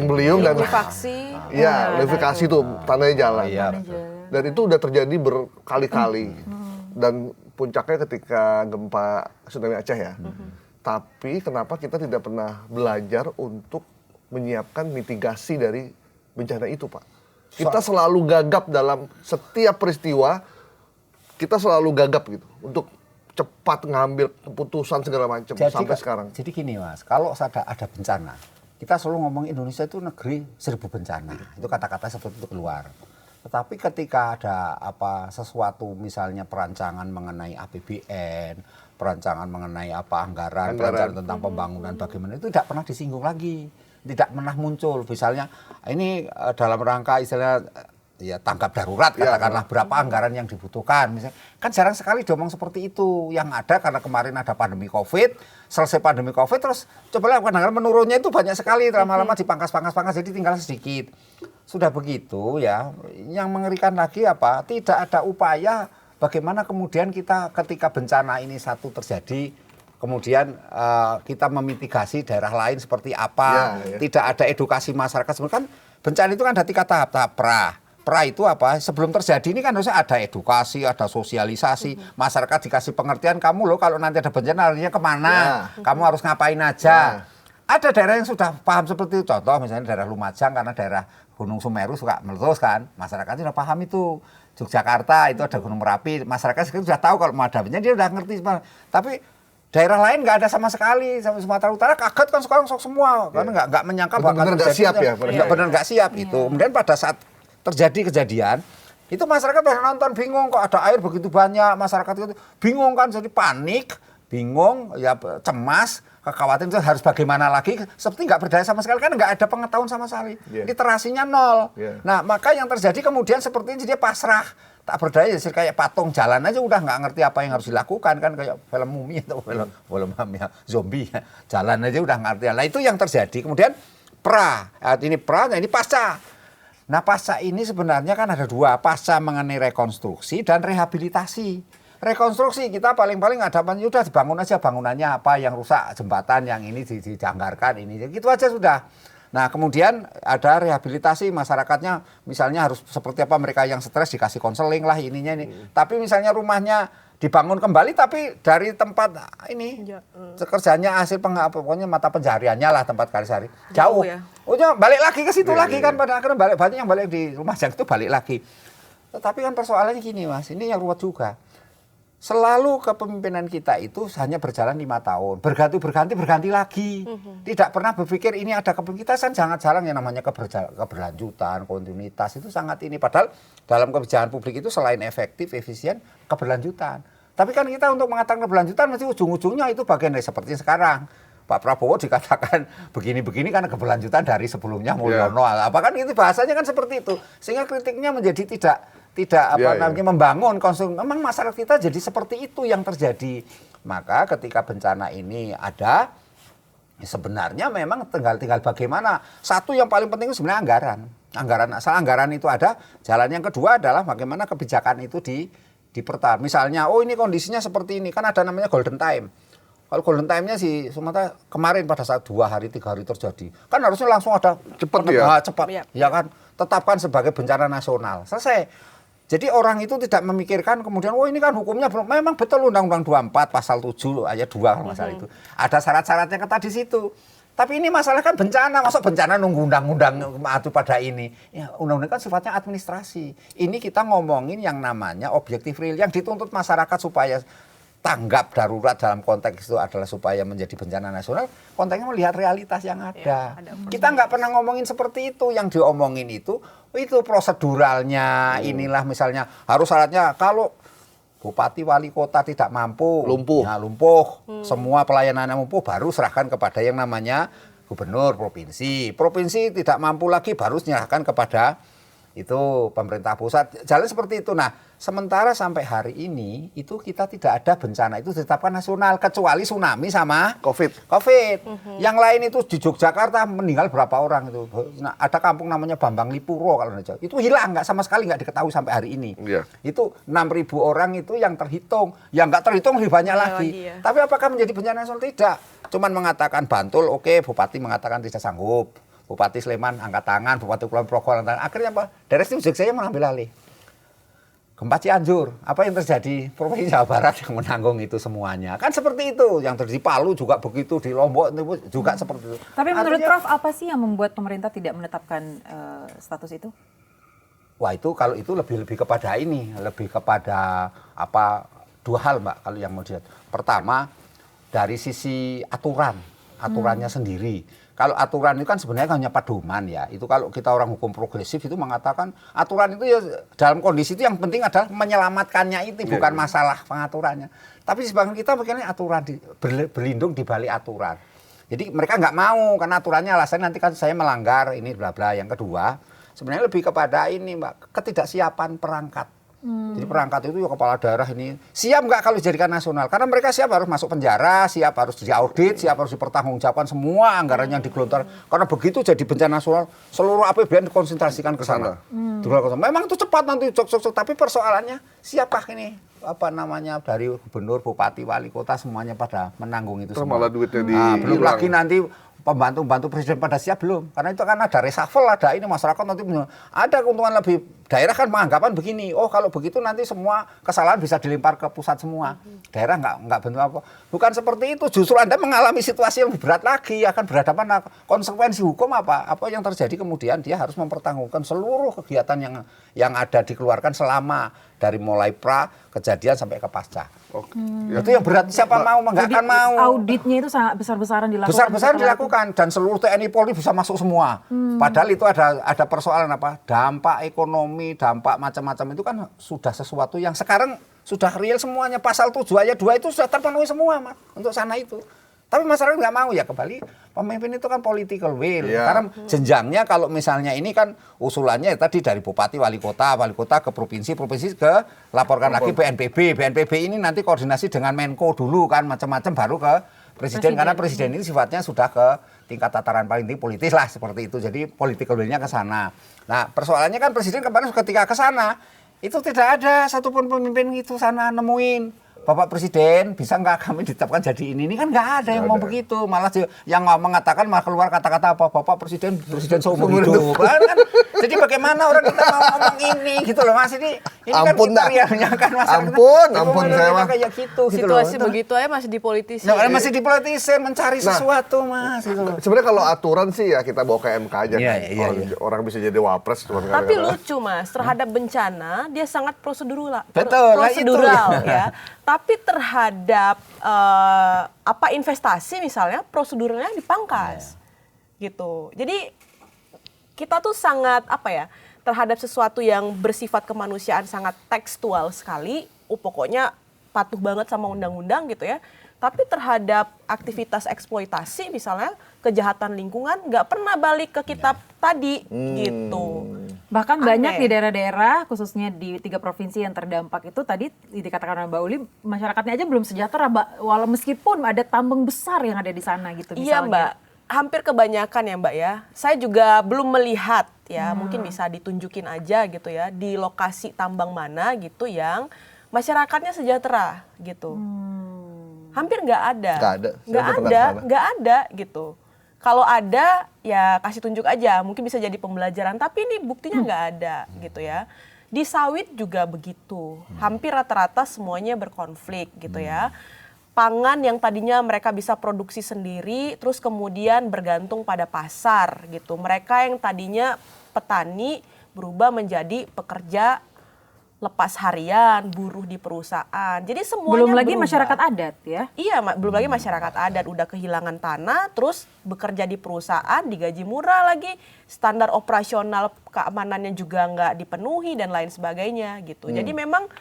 beliung dan likuifaksi. Iya, likuifaksi itu tanahnya jalan. Dan itu udah terjadi berkali-kali. Dan puncaknya ketika gempa tsunami Aceh ya. Tapi kenapa kita tidak pernah belajar untuk menyiapkan mitigasi dari bencana itu, Pak? Kita selalu gagap dalam setiap peristiwa, kita selalu gagap gitu untuk cepat ngambil keputusan segala macam sampai sekarang. Jadi gini Mas, kalau ada bencana, kita selalu ngomong Indonesia itu negeri 1000 bencana. Itu kata-kata seperti itu keluar. Tetapi ketika ada sesuatu misalnya perancangan mengenai APBN, perancangan mengenai anggaran, perancangan tentang pembangunan bagaimana itu tidak pernah disinggung lagi, tidak pernah muncul. Misalnya ini dalam rangka istilahnya ya tanggap darurat katakanlah berapa anggaran yang dibutuhkan. Misalnya kan jarang sekali diomong seperti itu. Yang ada karena kemarin ada pandemi Covid, selesai pandemi Covid terus coba kadang-kadang menurunnya itu banyak sekali lama-lama dipangkas jadi tinggal sedikit. Sudah begitu ya, yang mengerikan lagi tidak ada upaya bagaimana kemudian kita ketika bencana ini satu terjadi, kemudian kita memitigasi daerah lain seperti apa, tidak ada edukasi masyarakat. Sebenarnya kan bencana itu kan ada 3 tahap, tahap pra itu sebelum terjadi ini kan harusnya ada edukasi, ada sosialisasi, masyarakat dikasih pengertian, kamu loh kalau nanti ada bencana larinya kemana, kamu harus ngapain aja. Ada daerah yang sudah paham seperti itu, contoh misalnya daerah Lumajang karena daerah Gunung Semeru suka meletus kan, masyarakat sudah paham itu. Yogyakarta itu ada Gunung Merapi, masyarakat sudah tahu kalau mau ada bencana, dia sudah ngerti. Tapi daerah lain nggak ada sama sekali, sama Sumatera Utara kaget kan sekarang semua, karena nggak menyangka bakal nggak siap ya, benar nggak siap itu. Kemudian pada saat terjadi kejadian, itu masyarakat pada nonton bingung kok ada air begitu banyak, masyarakat itu bingung kan, jadi panik, bingung, ya cemas, kekhawatiran itu harus bagaimana lagi, seperti nggak berdaya sama sekali, kan nggak ada pengetahuan sama sekali, literasinya nol. Nah maka yang terjadi kemudian seperti ini dia pasrah, tak berdaya, jadi kayak patung jalan aja udah nggak ngerti apa yang harus dilakukan, kan kayak film mumi atau film zombie, jalan aja udah nggak ngerti. Nah itu yang terjadi. Kemudian ini pasca. Nah pasca ini sebenarnya kan ada 2, pasca mengenai rekonstruksi dan rehabilitasi. Rekonstruksi kita paling-paling ada udah dibangun aja bangunannya apa yang rusak, jembatan yang ini dijanggarkan ini, gitu aja sudah. Nah kemudian ada rehabilitasi masyarakatnya, misalnya harus seperti apa, mereka yang stres dikasih konseling lah ininya ini. Tapi misalnya rumahnya dibangun kembali tapi dari tempat ini kerjanya hasil pokoknya mata pencahariannya lah tempat sehari-hari jauh ya. Balik lagi ke situ lagi kan, pada akhirnya banyak yang balik di rumah Lumajang itu balik lagi. Tetapi kan persoalannya gini Mas, ini yang ruwet juga. Selalu kepemimpinan kita itu hanya berjalan 5 tahun, berganti lagi. Tidak pernah berpikir ini ada kita kan jarang yang namanya keberlanjutan, kontinuitas itu sangat ini. Padahal dalam kebijakan publik itu selain efektif, efisien, keberlanjutan. Tapi kan kita untuk mengatakan keberlanjutan mesti ujung-ujungnya itu bagian dari seperti sekarang. Pak Prabowo dikatakan begini-begini karena keberlanjutan dari sebelumnya Mulyono. Apa kan itu bahasanya kan seperti itu. Sehingga kritiknya menjadi tidak membangun konsumsi. Memang masyarakat kita jadi seperti itu yang terjadi. Maka ketika bencana ini ada, sebenarnya memang tinggal bagaimana. Satu yang paling penting itu sebenarnya anggaran. Asal anggaran itu ada, jalan yang kedua adalah bagaimana kebijakan itu dipertahankan. Misalnya, ini kondisinya seperti ini, kan ada namanya golden time. Kalau golden time-nya si Sumatera kemarin pada saat 2 hari 3 hari terjadi, kan harusnya langsung ada cepat, ya kan, tetapkan sebagai bencana nasional, selesai. Jadi orang itu tidak memikirkan kemudian, ini kan hukumnya belum, memang betul Undang-Undang 24 pasal 7 ayat 2 kalau masalah itu. Ada syarat-syaratnya ketat di situ. Tapi ini masalah kan bencana, masuk bencana nunggu undang-undang mengatur pada ini. Ya, undang-undang kan sifatnya administrasi. Ini kita ngomongin yang namanya objektif real, yang dituntut masyarakat supaya tanggap darurat dalam konteks itu adalah supaya menjadi bencana nasional, konteksnya melihat realitas yang ada. Kita nggak pernah ngomongin seperti itu, yang diomongin itu proseduralnya, inilah misalnya harus syaratnya kalau bupati wali kota tidak mampu, Lumpuh. ya, lumpuh, semua pelayanannya lumpuh, baru serahkan kepada yang namanya gubernur provinsi. Provinsi tidak mampu lagi, baru serahkan kepada itu pemerintah pusat. Jalan seperti itu. Nah, sementara sampai hari ini itu kita tidak ada bencana itu ditetapkan nasional kecuali tsunami sama COVID. Yang lain itu di Yogyakarta meninggal berapa orang itu. Nah, ada kampung namanya Bambang Lipuro kalau nggak salah. Itu hilang, nggak sama sekali nggak diketahui sampai hari ini. Iya. Itu 6.000 orang itu yang terhitung. Yang nggak terhitung lebih banyak lagi. ya. Tapi apakah menjadi bencana nasional? Tidak. Cuman mengatakan Bantul, oke, Bupati mengatakan tidak sanggup. Bupati Sleman angkat tangan, Bupati Kulon Progo angkat tangan. Akhirnya apa? Dari situ saya mengambil alih. Gempa Cianjur, apa yang terjadi? Provinsi Jawa Barat yang menanggung itu semuanya. Kan seperti itu. Yang terjadi di Palu juga begitu, di Lombok itu juga seperti itu. Tapi menurut Artinya, Prof, apa sih yang membuat pemerintah tidak menetapkan status itu? wah itu kalau itu lebih kepada ini, lebih kepada apa? Dua hal Mbak kalau yang mau dilihat. Pertama dari sisi aturannya sendiri. Kalau aturan itu kan sebenarnya hanya pedoman ya. Itu kalau kita orang hukum progresif itu mengatakan aturan itu ya dalam kondisi itu yang penting adalah menyelamatkannya itu, bukan masalah pengaturannya. Tapi sebagian kita begini aturan berlindung di balik aturan. Jadi mereka nggak mau karena aturannya alasan nanti kan saya melanggar ini bla bla. Yang kedua sebenarnya lebih kepada ini Mbak, ketidaksiapan perangkat. Jadi perangkat itu ya kepala daerah ini siap nggak kalau dijadikan nasional? Karena mereka siap harus masuk penjara, siap harus diaudit, siap harus dipertanggungjawabkan semua anggaran yang digelontor. Karena begitu jadi bencana nasional, seluruh APBN dikonsentrasikan ke sana. Memang itu cepat nanti jok-jok, tapi persoalannya siapkah ini apa namanya dari gubernur, bupati, wali kota semuanya pada menanggung itu Terus semua. malah duitnya Belum dihilang. lagi nanti pembantu presiden pada siap belum? Karena itu kan ada reshuffle, ada ini masyarakat nanti ada keuntungan lebih. Daerah kan menganggapan begini, oh kalau begitu nanti semua kesalahan bisa dilempar ke pusat semua. Daerah nggak bentuk apa. Bukan seperti itu, justru Anda mengalami situasi yang lebih berat lagi, akan berhadapan konsekuensi hukum apa yang terjadi kemudian dia harus mempertanggungjawabkan seluruh kegiatan yang ada dikeluarkan selama dari mulai pra kejadian sampai ke pasca. Itu yang berat, siapa mau nggak akan mau. Auditnya itu sangat besar-besaran dilakukan. Besar-besaran dilakukan dan seluruh TNI Polri bisa masuk semua. Padahal itu ada persoalan apa? Dampak ekonomi, dampak macam-macam itu kan sudah sesuatu yang sekarang sudah real semuanya. Pasal 7 ayat 2 itu sudah terpenuhi semua Mas, untuk sana itu. Tapi masyarakat nggak mau ya kembali. Pemimpin itu kan political will. Iya. Karena jenjangnya kalau misalnya ini kan usulannya tadi dari bupati, wali kota ke provinsi ke laporkan lagi BNPB. BNPB ini nanti koordinasi dengan Menko dulu kan macam-macam baru ke presiden. Karena presiden ini sifatnya sudah ke tingkat tataran paling tinggi politis lah seperti itu. Jadi political will-nya ke sana. Nah, persoalannya kan presiden kemarin ketika ke sana itu tidak ada satupun pemimpin itu sana nemuin Bapak Presiden bisa nggak kami ditetapkan jadi ini kan nggak ada yang mau begitu, malah yang mengatakan malah keluar kata-kata apa Bapak Presiden seumur hidup kan, jadi bagaimana orang kita mau ngomong ini gitu loh Mas, ini Ampun kan dah. kan Ampun saya mah kayak gitu Situasi loh. begitu aja masih dipolitisi. Nah, masih dipolitisir mencari sesuatu Mas gitu loh. Sebenarnya kalau aturan sih ya kita bawa ke MK aja Iya, kan. iya, Orang bisa jadi wapres cuma Tapi gara-gara- lucu Mas, terhadap bencana dia sangat prosedural. Betul, lah itu. Prosedural ya. Tapi terhadap apa investasi misalnya prosedurnya dipangkas. Gitu. Jadi kita tuh sangat apa ya, terhadap sesuatu yang bersifat kemanusiaan sangat tekstual sekali, pokoknya patuh banget sama undang-undang gitu ya. Tapi terhadap aktivitas eksploitasi misalnya kejahatan lingkungan nggak pernah balik ke kitab tadi gitu. Bahkan Aneh. banyak di daerah-daerah, khususnya di 3 provinsi yang terdampak itu tadi dikatakan oleh Mbak Uli, masyarakatnya aja belum sejahtera, walau meskipun ada tambang besar yang ada di sana gitu Iya misalnya. Mbak, hampir kebanyakan ya Mbak ya. Saya juga belum melihat ya, mungkin bisa ditunjukin aja gitu ya, di lokasi tambang mana gitu yang masyarakatnya sejahtera gitu. Hampir nggak ada. Nggak ada. Saya udah pernah kesana. Nggak ada gitu. Kalau ada ya kasih tunjuk aja, mungkin bisa jadi pembelajaran. Tapi ini buktinya nggak ada gitu ya. Di sawit juga begitu. Hampir rata-rata semuanya berkonflik gitu ya. Pangan yang tadinya mereka bisa produksi sendiri, terus kemudian bergantung pada pasar gitu. Mereka yang tadinya petani berubah menjadi pekerja lepas harian, buruh di perusahaan. Jadi semuanya Belum lagi berubah. masyarakat adat ya. Iya, belum lagi masyarakat adat udah kehilangan tanah, terus bekerja di perusahaan, digaji murah lagi, standar operasional keamanannya juga nggak dipenuhi dan lain sebagainya gitu. Jadi memang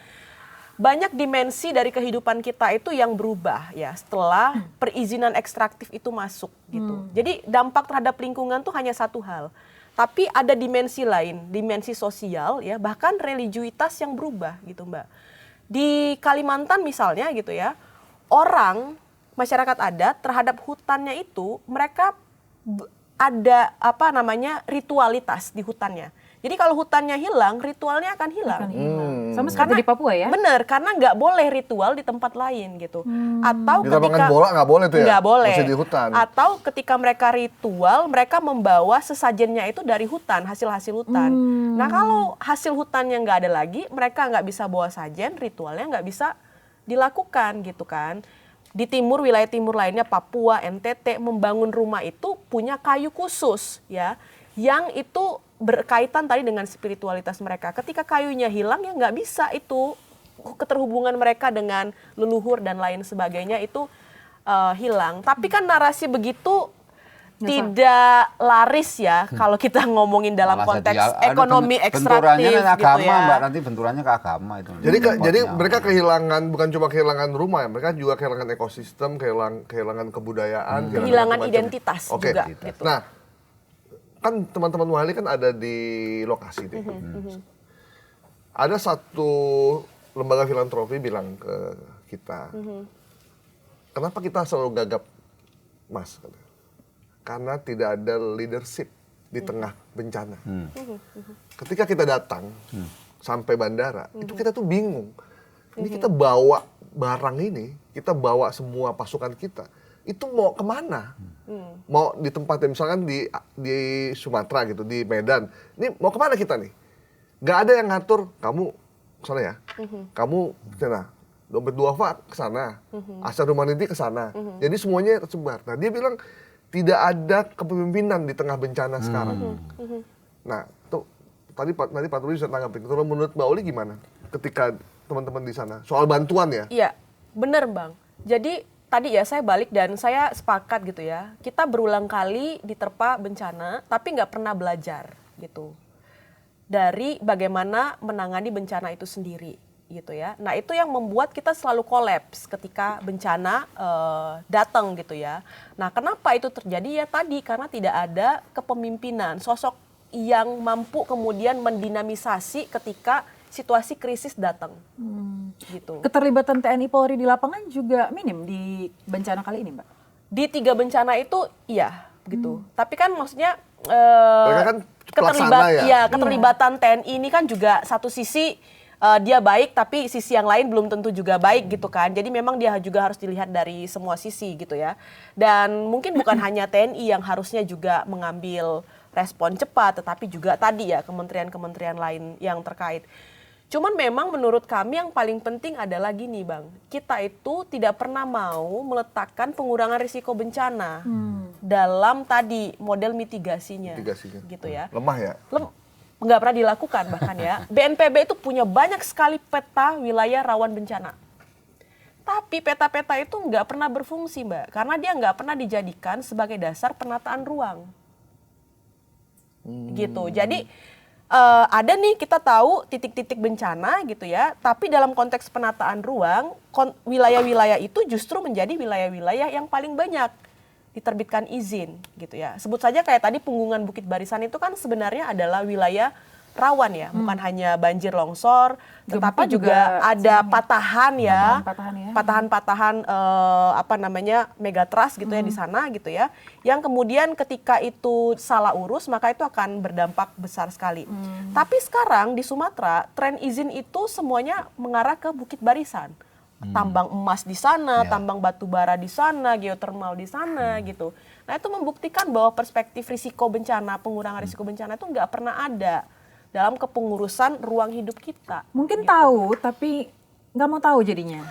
banyak dimensi dari kehidupan kita itu yang berubah ya setelah perizinan ekstraktif itu masuk gitu. Jadi dampak terhadap lingkungan tuh hanya satu hal. Tapi ada dimensi lain, dimensi sosial ya, bahkan religiusitas yang berubah gitu, Mbak. Di Kalimantan misalnya gitu ya, orang masyarakat adat terhadap hutannya itu mereka ada apa namanya ritualitas di hutannya. Jadi kalau hutannya hilang, ritualnya akan hilang. Sama seperti di Papua ya? Bener, karena nggak boleh ritual di tempat lain gitu. Atau Di lapangan bola nggak boleh tuh ya? Nggak boleh. Masih di hutan. Atau ketika mereka ritual, mereka membawa sesajennya itu dari hutan, hasil-hasil hutan. Nah kalau hasil hutannya nggak ada lagi, mereka nggak bisa bawa sajen, ritualnya nggak bisa dilakukan gitu kan. Di timur, wilayah timur lainnya, Papua, NTT, membangun rumah itu punya kayu khusus ya, yang itu berkaitan tadi dengan spiritualitas mereka. Ketika kayunya hilang ya nggak bisa itu keterhubungan mereka dengan leluhur dan lain sebagainya itu hilang. Tapi kan narasi begitu tidak laris ya kalau kita ngomongin dalam Malah konteks jadi, ekonomi benturannya ekstraktif kan gitu agama, ya. Mbak, nanti benturannya ke agama itu. Jadi mereka kehilangan, bukan cuma kehilangan rumah ya, mereka juga kehilangan ekosistem, kehilangan kebudayaan, Kehilangan macam-macam. identitas Oke. juga gitu. Nah, kan teman-teman Wali kan ada di lokasi nih. Ada satu lembaga filantropi bilang ke kita, kenapa kita selalu gagap, Mas? Karena tidak ada leadership di tengah bencana. Ketika kita datang sampai bandara, itu kita tuh bingung. Ini kita bawa barang ini, kita bawa semua pasukan kita, itu mau kemana? Mau di tempatnya misalkan di Sumatera gitu, di Medan. Ini mau kemana kita nih? Gak ada yang ngatur, kamu kesana ya, kamu kesana, Dompet Duafa kesana, Asar Humanity kesana. Jadi semuanya tersebar. Nah dia bilang tidak ada kepemimpinan di tengah bencana sekarang. Nah tuh tadi Pak Rudi bisa tanggapin. Kalau menurut Mbak Oli gimana? Ketika teman-teman di sana soal bantuan ya? Iya, bener Bang. Jadi tadi ya saya balik dan saya sepakat gitu ya. Kita berulang kali diterpa bencana, tapi nggak pernah belajar gitu dari bagaimana menangani bencana itu sendiri gitu ya. Nah itu yang membuat kita selalu kolaps ketika bencana datang gitu ya. Nah kenapa itu terjadi ya tadi karena tidak ada kepemimpinan, sosok yang mampu kemudian mendinamisasi ketika situasi krisis datang gitu. Keterlibatan TNI Polri di lapangan juga minim di bencana kali ini, Mbak? Di 3 bencana itu iya gitu. Tapi kan maksudnya Mereka kan pelaksana ya? keterlibatan TNI ini kan juga satu sisi dia baik tapi sisi yang lain belum tentu juga baik gitu kan. Jadi memang dia juga harus dilihat dari semua sisi gitu ya. Dan mungkin bukan hanya TNI yang harusnya juga mengambil respon cepat, tetapi juga tadi ya kementerian-kementerian lain yang terkait. Cuman memang menurut kami yang paling penting adalah gini Bang, kita itu tidak pernah mau meletakkan pengurangan risiko bencana dalam tadi model mitigasinya. Gitu ya. Lemah ya? Nggak pernah dilakukan bahkan ya. BNPB itu punya banyak sekali peta wilayah rawan bencana. Tapi peta-peta itu nggak pernah berfungsi Mbak, karena dia nggak pernah dijadikan sebagai dasar penataan ruang. Gitu, jadi ada nih kita tahu titik-titik bencana gitu ya, tapi dalam konteks penataan ruang, wilayah-wilayah itu justru menjadi wilayah-wilayah yang paling banyak diterbitkan izin gitu ya. Sebut saja kayak tadi Punggungan Bukit Barisan itu kan sebenarnya adalah wilayah rawan ya, bukan hanya banjir longsor, tetapi juga ada patahan ya, patahan-patahan apa namanya megatrust gitu ya di sana gitu ya, yang kemudian ketika itu salah urus maka itu akan berdampak besar sekali. Tapi sekarang di Sumatera tren izin itu semuanya mengarah ke Bukit Barisan, tambang emas di sana, tambang batu bara di sana, geotermal di sana gitu. Nah itu membuktikan bahwa perspektif risiko bencana, pengurangan risiko bencana itu nggak pernah ada dalam kepengurusan ruang hidup kita. Mungkin tahu, tapi nggak mau tahu jadinya.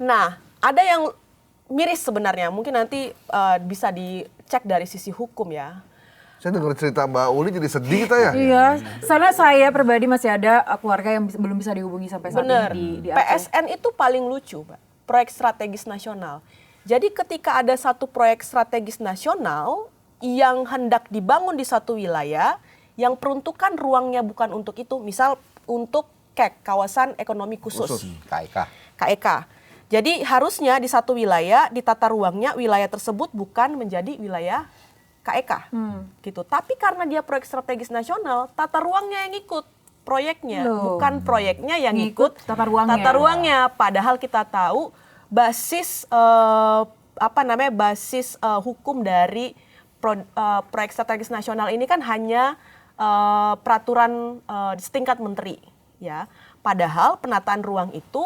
Nah, ada yang miris sebenarnya. Mungkin nanti bisa dicek dari sisi hukum ya. Saya dengar cerita Mbak Uli jadi sedih kita ya. Iya, soalnya saya pribadi masih ada keluarga yang belum bisa dihubungi sampai saat Bener. ini di Aceh. PSN itu paling lucu, Mbak. Proyek strategis nasional. Jadi ketika ada satu proyek strategis nasional yang hendak dibangun di satu wilayah, yang peruntukan ruangnya bukan untuk itu, misal untuk KEK, kawasan ekonomi khusus. KEK. KEK. Jadi harusnya di satu wilayah, di tata ruangnya wilayah tersebut bukan menjadi wilayah KEK. Gitu. Tapi karena dia proyek strategis nasional, tata ruangnya yang ikut proyeknya, Loh. bukan proyeknya yang Ngikut ikut tata ruangnya. Tata ruangnya. Padahal kita tahu basis basis hukum dari proyek strategis nasional ini kan hanya peraturan setingkat menteri, ya. Padahal penataan ruang itu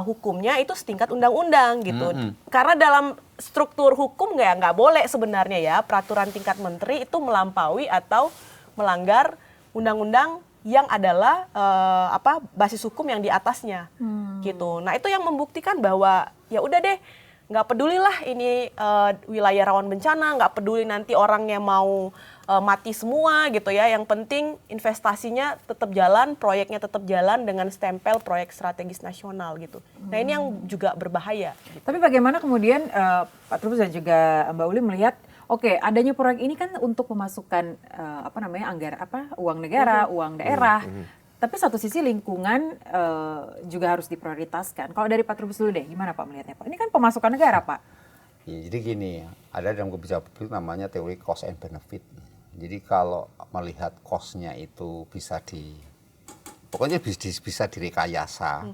hukumnya itu setingkat undang-undang gitu. Karena dalam struktur hukum nggak boleh sebenarnya ya peraturan tingkat menteri itu melampaui atau melanggar undang-undang yang adalah basis hukum yang di atasnya gitu. Nah itu yang membuktikan bahwa ya udah deh nggak pedulilah ini wilayah rawan bencana, nggak peduli nanti orangnya mau mati semua gitu ya. Yang penting investasinya tetap jalan, proyeknya tetap jalan dengan stempel proyek strategis nasional gitu. Nah ini yang juga berbahaya. Gitu. Tapi bagaimana kemudian Pak Trubus dan juga Mbak Uli melihat, oke, adanya proyek ini kan untuk memasukkan uang negara, uang daerah. Tapi satu sisi lingkungan juga harus diprioritaskan. Kalau dari Pak Trubus dulu deh, gimana Pak melihatnya Pak? Ini kan pemasukan negara Pak. Ya, jadi gini, ada dalam kebijakan publik namanya teori cost and benefit. Jadi kalau melihat cost-nya itu pokoknya bisa direkayasa,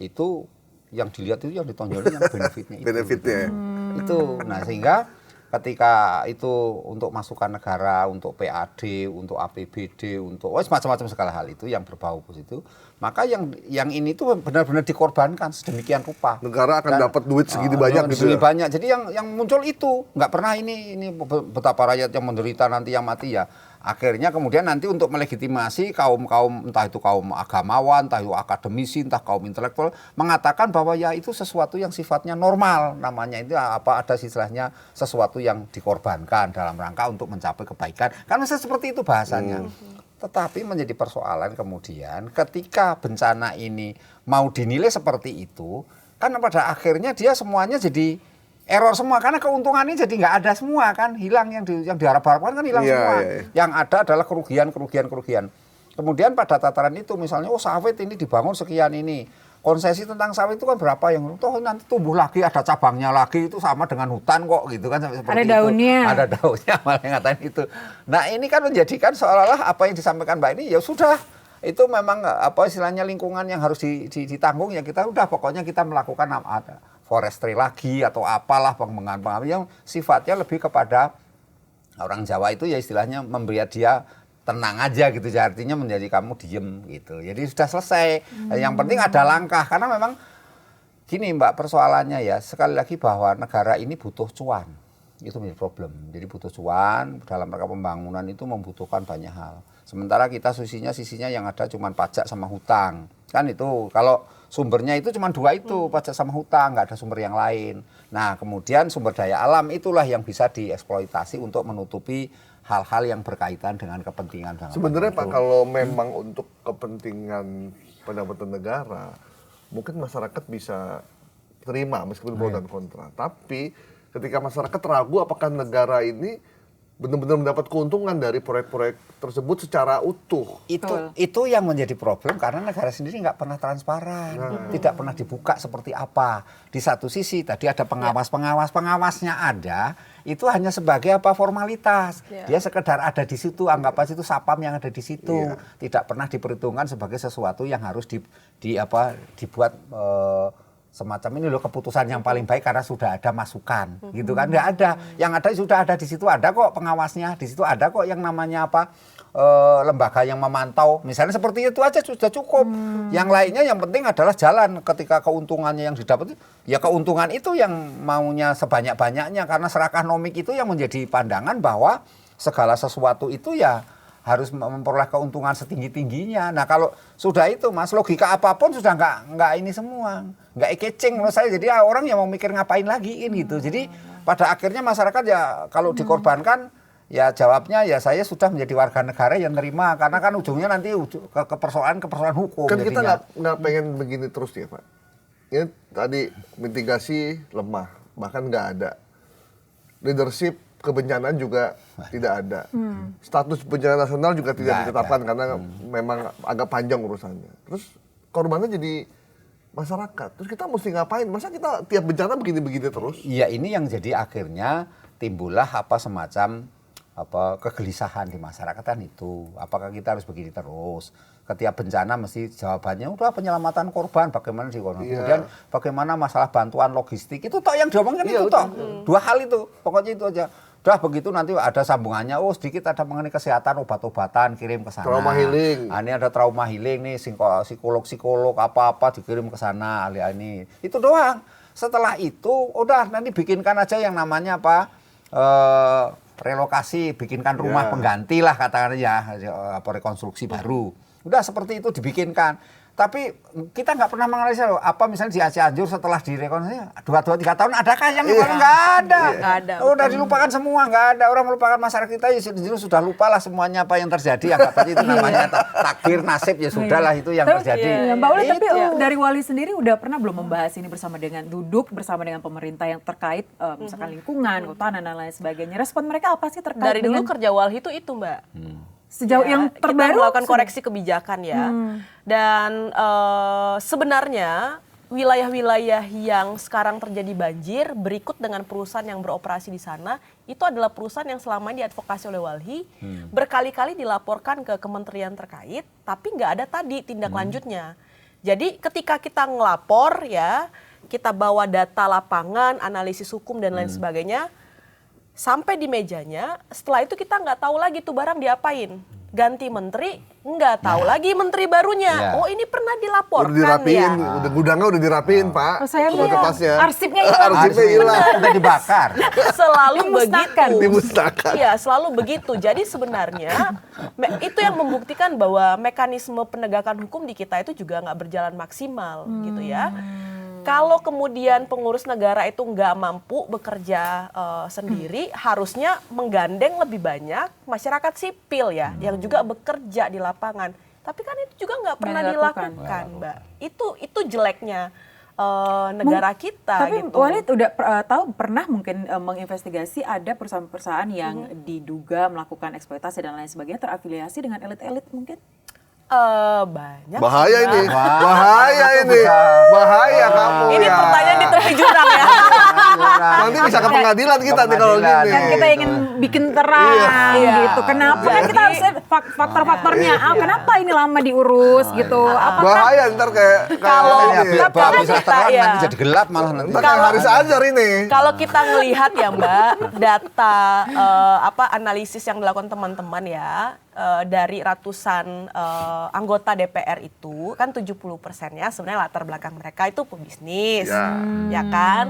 itu yang dilihat itu yang ditonjolin yang benefitnya itu. Benefitnya. Itu, nah sehingga ketika itu untuk masukan negara, untuk PAD, untuk APBD, untuk macam-macam segala hal itu yang berbau positif, maka yang ini tuh benar-benar dikorbankan sedemikian rupa. Negara akan dapat duit segini banyak gitu. Segini banyak. Jadi yang muncul itu nggak pernah ini betapa rakyat yang menderita nanti yang mati ya. Akhirnya kemudian nanti untuk melegitimasi kaum entah itu kaum agamawan, entah itu akademisi, entah kaum intelektual mengatakan bahwa ya itu sesuatu yang sifatnya normal, namanya itu ada istilahnya sesuatu yang dikorbankan dalam rangka untuk mencapai kebaikan. Kan masih seperti itu bahasanya. Tetapi menjadi persoalan kemudian ketika bencana ini mau dinilai seperti itu, kan pada akhirnya dia semuanya jadi error semua karena keuntungannya jadi nggak ada semua kan, hilang yang diharap-harapkan kan hilang semua. Yang ada adalah kerugian. Kemudian pada tataran itu misalnya sawit ini dibangun sekian ini. Konsesi tentang sawit itu kan berapa yang toh nanti tumbuh lagi ada cabangnya lagi itu sama dengan hutan kok gitu kan seperti ada itu. daunnya. Ada daunnya malah ngatain itu. Nah, ini kan menjadikan seolah-olah apa yang disampaikan Mbak ini ya sudah itu memang istilahnya lingkungan yang harus ditanggung ya kita udah pokoknya kita melakukan forestry lagi atau apalah pengembangan yang sifatnya lebih kepada orang Jawa itu ya istilahnya memberi dia tenang aja gitu ya, artinya menjadi kamu diem gitu. Jadi sudah selesai. Yang penting ada langkah karena memang gini Mbak persoalannya ya sekali lagi bahwa negara ini butuh cuan. Itu menjadi problem. Jadi butuh cuan dalam rangka pembangunan itu membutuhkan banyak hal. Sementara kita sisinya yang ada cuma pajak sama hutang. Kan itu kalau sumbernya itu cuma dua itu, pajak sama hutang, nggak ada sumber yang lain. Nah kemudian sumber daya alam itulah yang bisa dieksploitasi untuk menutupi hal-hal yang berkaitan dengan kepentingan. Sebenarnya Pak kalau memang untuk kepentingan pendapatan negara, mungkin masyarakat bisa terima meskipun pro dan kontra. Tapi ketika masyarakat ragu apakah negara ini benar-benar mendapat keuntungan dari proyek-proyek tersebut secara utuh. Itu yang menjadi problem karena negara sendiri nggak pernah transparan, tidak pernah dibuka seperti apa. Di satu sisi tadi ada pengawasnya ada, itu hanya sebagai formalitas. Dia sekedar ada di situ, anggap aja itu sapam yang ada di situ, tidak pernah diperhitungkan sebagai sesuatu yang harus dibuat semacam ini loh keputusan yang paling baik karena sudah ada masukan gitu kan. Nggak ada, yang ada sudah ada di situ, ada kok pengawasnya, di situ ada kok yang namanya lembaga yang memantau misalnya seperti itu aja sudah cukup. Yang lainnya yang penting adalah jalan ketika keuntungannya yang didapat ya keuntungan itu yang maunya sebanyak-banyaknya karena serakah nomik itu yang menjadi pandangan bahwa segala sesuatu itu ya harus memperoleh keuntungan setinggi-tingginya. Nah kalau sudah itu Mas, logika apapun sudah nggak ini semua, nggak ekecing menurut saya. Jadi orang yang mau mikir ngapain lagi gitu. Jadi pada akhirnya masyarakat ya kalau dikorbankan ya jawabnya ya saya sudah menjadi warga negara yang nerima karena kan ujungnya nanti ke persoalan hukum. Kan kita nggak pengen begini terus ya Pak. Ini tadi mitigasi lemah bahkan nggak ada, leadership kebencanaan juga tidak ada. Status bencana nasional juga tidak ditetapkan karena memang agak panjang urusannya. Terus korbannya jadi masyarakat. Terus kita mesti ngapain? Masa kita tiap bencana begini-begini terus? Iya, ini yang jadi akhirnya timbullah semacam kegelisahan di masyarakat kan itu. Apakah kita harus begini terus? Setiap bencana mesti jawabannya udah penyelamatan korban, bagaimana sih korban. Kemudian bagaimana masalah bantuan logistik, itu toh yang diomongin itu toh. Dua hal itu, pokoknya itu aja. Udah begitu nanti ada sambungannya, sedikit ada mengenai kesehatan, obat-obatan kirim ke sana. Trauma healing. Ini ada trauma healing nih, psikolog apa-apa dikirim ke sana, ini. Itu doang. Setelah itu udah nanti bikinkan aja yang namanya relokasi, bikinkan rumah pengganti lah katakan rekonstruksi baru. Udah seperti itu dibikinkan. Tapi kita nggak pernah menganalisa misalnya di Cianjur setelah direkonstruksi 2-3 tahun adakah yang nggak ada. Nggak ada. Udah dilupakan semua, nggak ada. Orang melupakan masyarakat kita sudah lupa lah semuanya apa yang terjadi. Anggap aja itu namanya takdir nasib ya sudah lah itu yang terjadi. Mbak Uli, tapi dari Wali sendiri udah pernah belum membahas ini bersama dengan pemerintah yang terkait misalkan lingkungan, kehutanan dan lain sebagainya. Respon mereka apa sih terkait Dari dulu dengan kerja Walhi itu Mbak. sejauh yang terbaru kita melakukan koreksi kebijakan ya. Dan sebenarnya wilayah-wilayah yang sekarang terjadi banjir berikut dengan perusahaan yang beroperasi di sana itu adalah perusahaan yang selama ini diadvokasi oleh Walhi, berkali-kali dilaporkan ke kementerian terkait, tapi nggak ada tadi tindak lanjutnya. Jadi ketika kita ngelapor ya, kita bawa data lapangan, analisis hukum dan lain sebagainya, sampai di mejanya, setelah itu kita nggak tahu lagi tuh barang diapain. Ganti menteri, nggak tahu lagi menteri barunya. Oh ini pernah dilaporkan Udah dirapiin, ya. gudangnya udah dirapiin Pak. saya Udah lihat kertasnya. arsipnya hilang. Arsipnya hilang. Udah dibakar. Selalu Dimusnahkan. begitu. Dimusnahkan. Iya, selalu begitu. Jadi sebenarnya itu yang membuktikan bahwa mekanisme penegakan hukum di kita itu juga nggak berjalan maksimal gitu ya. Kalau kemudian pengurus negara itu nggak mampu bekerja sendiri, harusnya menggandeng lebih banyak masyarakat sipil ya, yang juga bekerja di lapangan. Tapi kan itu juga nggak pernah dilakukan, Mbak. Itu jeleknya negara kita. Tapi gitu. Walid udah tahu pernah mungkin menginvestigasi ada perusahaan-perusahaan yang diduga melakukan eksploitasi dan lain sebagainya terafiliasi dengan elit-elit mungkin? Banyak. Bahaya sih, ini, Mbak. bahaya ini, bahaya kamu Ini ya. pertanyaan di tepi jurang ya. Nanti bisa ke pengadilan kita nih kalau Pengadilan. gini. Kan kita ingin bikin terang gitu. Kenapa kan kita harus lihat faktor-faktornya. Kenapa ini lama diurus gitu? Apakah Bahaya ntar kayak Kalau ini. Bisa terang ya. nanti jadi gelap malah nanti. Ntar kayak Haris Azhar ini. Kalau kita ngelihat ya Mbak, data analisis yang dilakukan teman-teman ya, dari ratusan anggota DPR itu kan 70%-nya sebenarnya latar belakang mereka itu pebisnis, ya kan?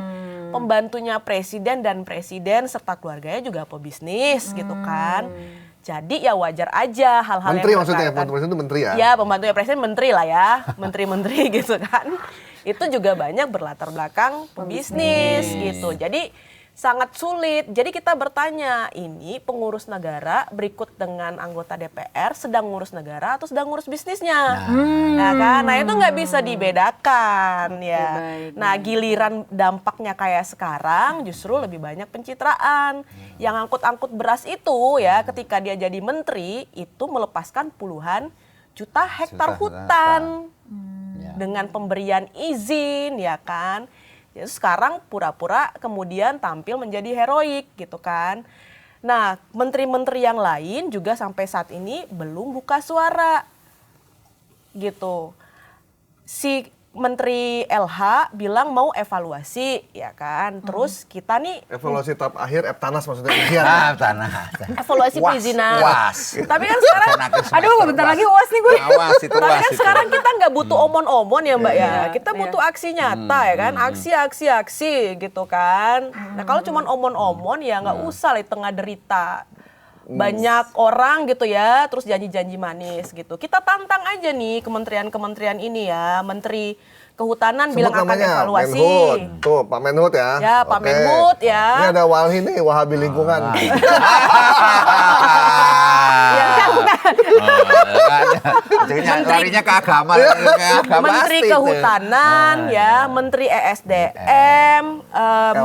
Pembantunya presiden dan presiden serta keluarganya juga pebisnis gitu kan. Jadi ya wajar aja hal-hal Menteri yang maksudnya, berkaitan- pembantu presiden itu menteri ya? Ya, pembantunya presiden menteri lah ya, menteri-menteri gitu kan. Itu juga banyak berlatar belakang pebisnis gitu. Jadi sangat sulit. Jadi kita bertanya, ini pengurus negara berikut dengan anggota DPR sedang ngurus negara atau sedang ngurus bisnisnya? Nah, kan? Nah itu nggak bisa dibedakan ya. Nah giliran dampaknya kayak sekarang justru lebih banyak pencitraan. Yang angkut-angkut beras itu ya ketika dia jadi menteri itu melepaskan puluhan juta hektar hutan dengan pemberian izin ya kan. Ya, sekarang pura-pura kemudian tampil menjadi heroik gitu kan. Nah, menteri-menteri yang lain juga sampai saat ini belum buka suara gitu. Si Menteri LH bilang mau evaluasi ya kan. Terus kita nih Evaluasi tahap akhir Eptanas maksudnya ujian. Tanah. evaluasi perizinan. Was. Tapi kan sekarang aduh bentar lagi UAS nih gue. Awas itu Tapi was kan itu. sekarang kita nggak butuh omon-omon ya Mbak ya. Kita butuh aksi nyata ya kan. Aksi gitu kan. Nah kalau cuma omon-omon ya nggak usah lah di tengah derita. Banyak orang gitu ya, terus janji-janji manis gitu. Kita tantang aja nih kementerian-kementerian ini ya. Menteri Kehutanan bilang Sebut akan namanya, evaluasi. Menhut. Tuh, Pak Menhut ya. Ya, Pak Oke. Menhut ya. Ini ada Walhi nih, Wahabi Lingkungan. Ya, Larinya ke agama. Menteri pasti itu. Kehutanan ya, Menteri ESDM,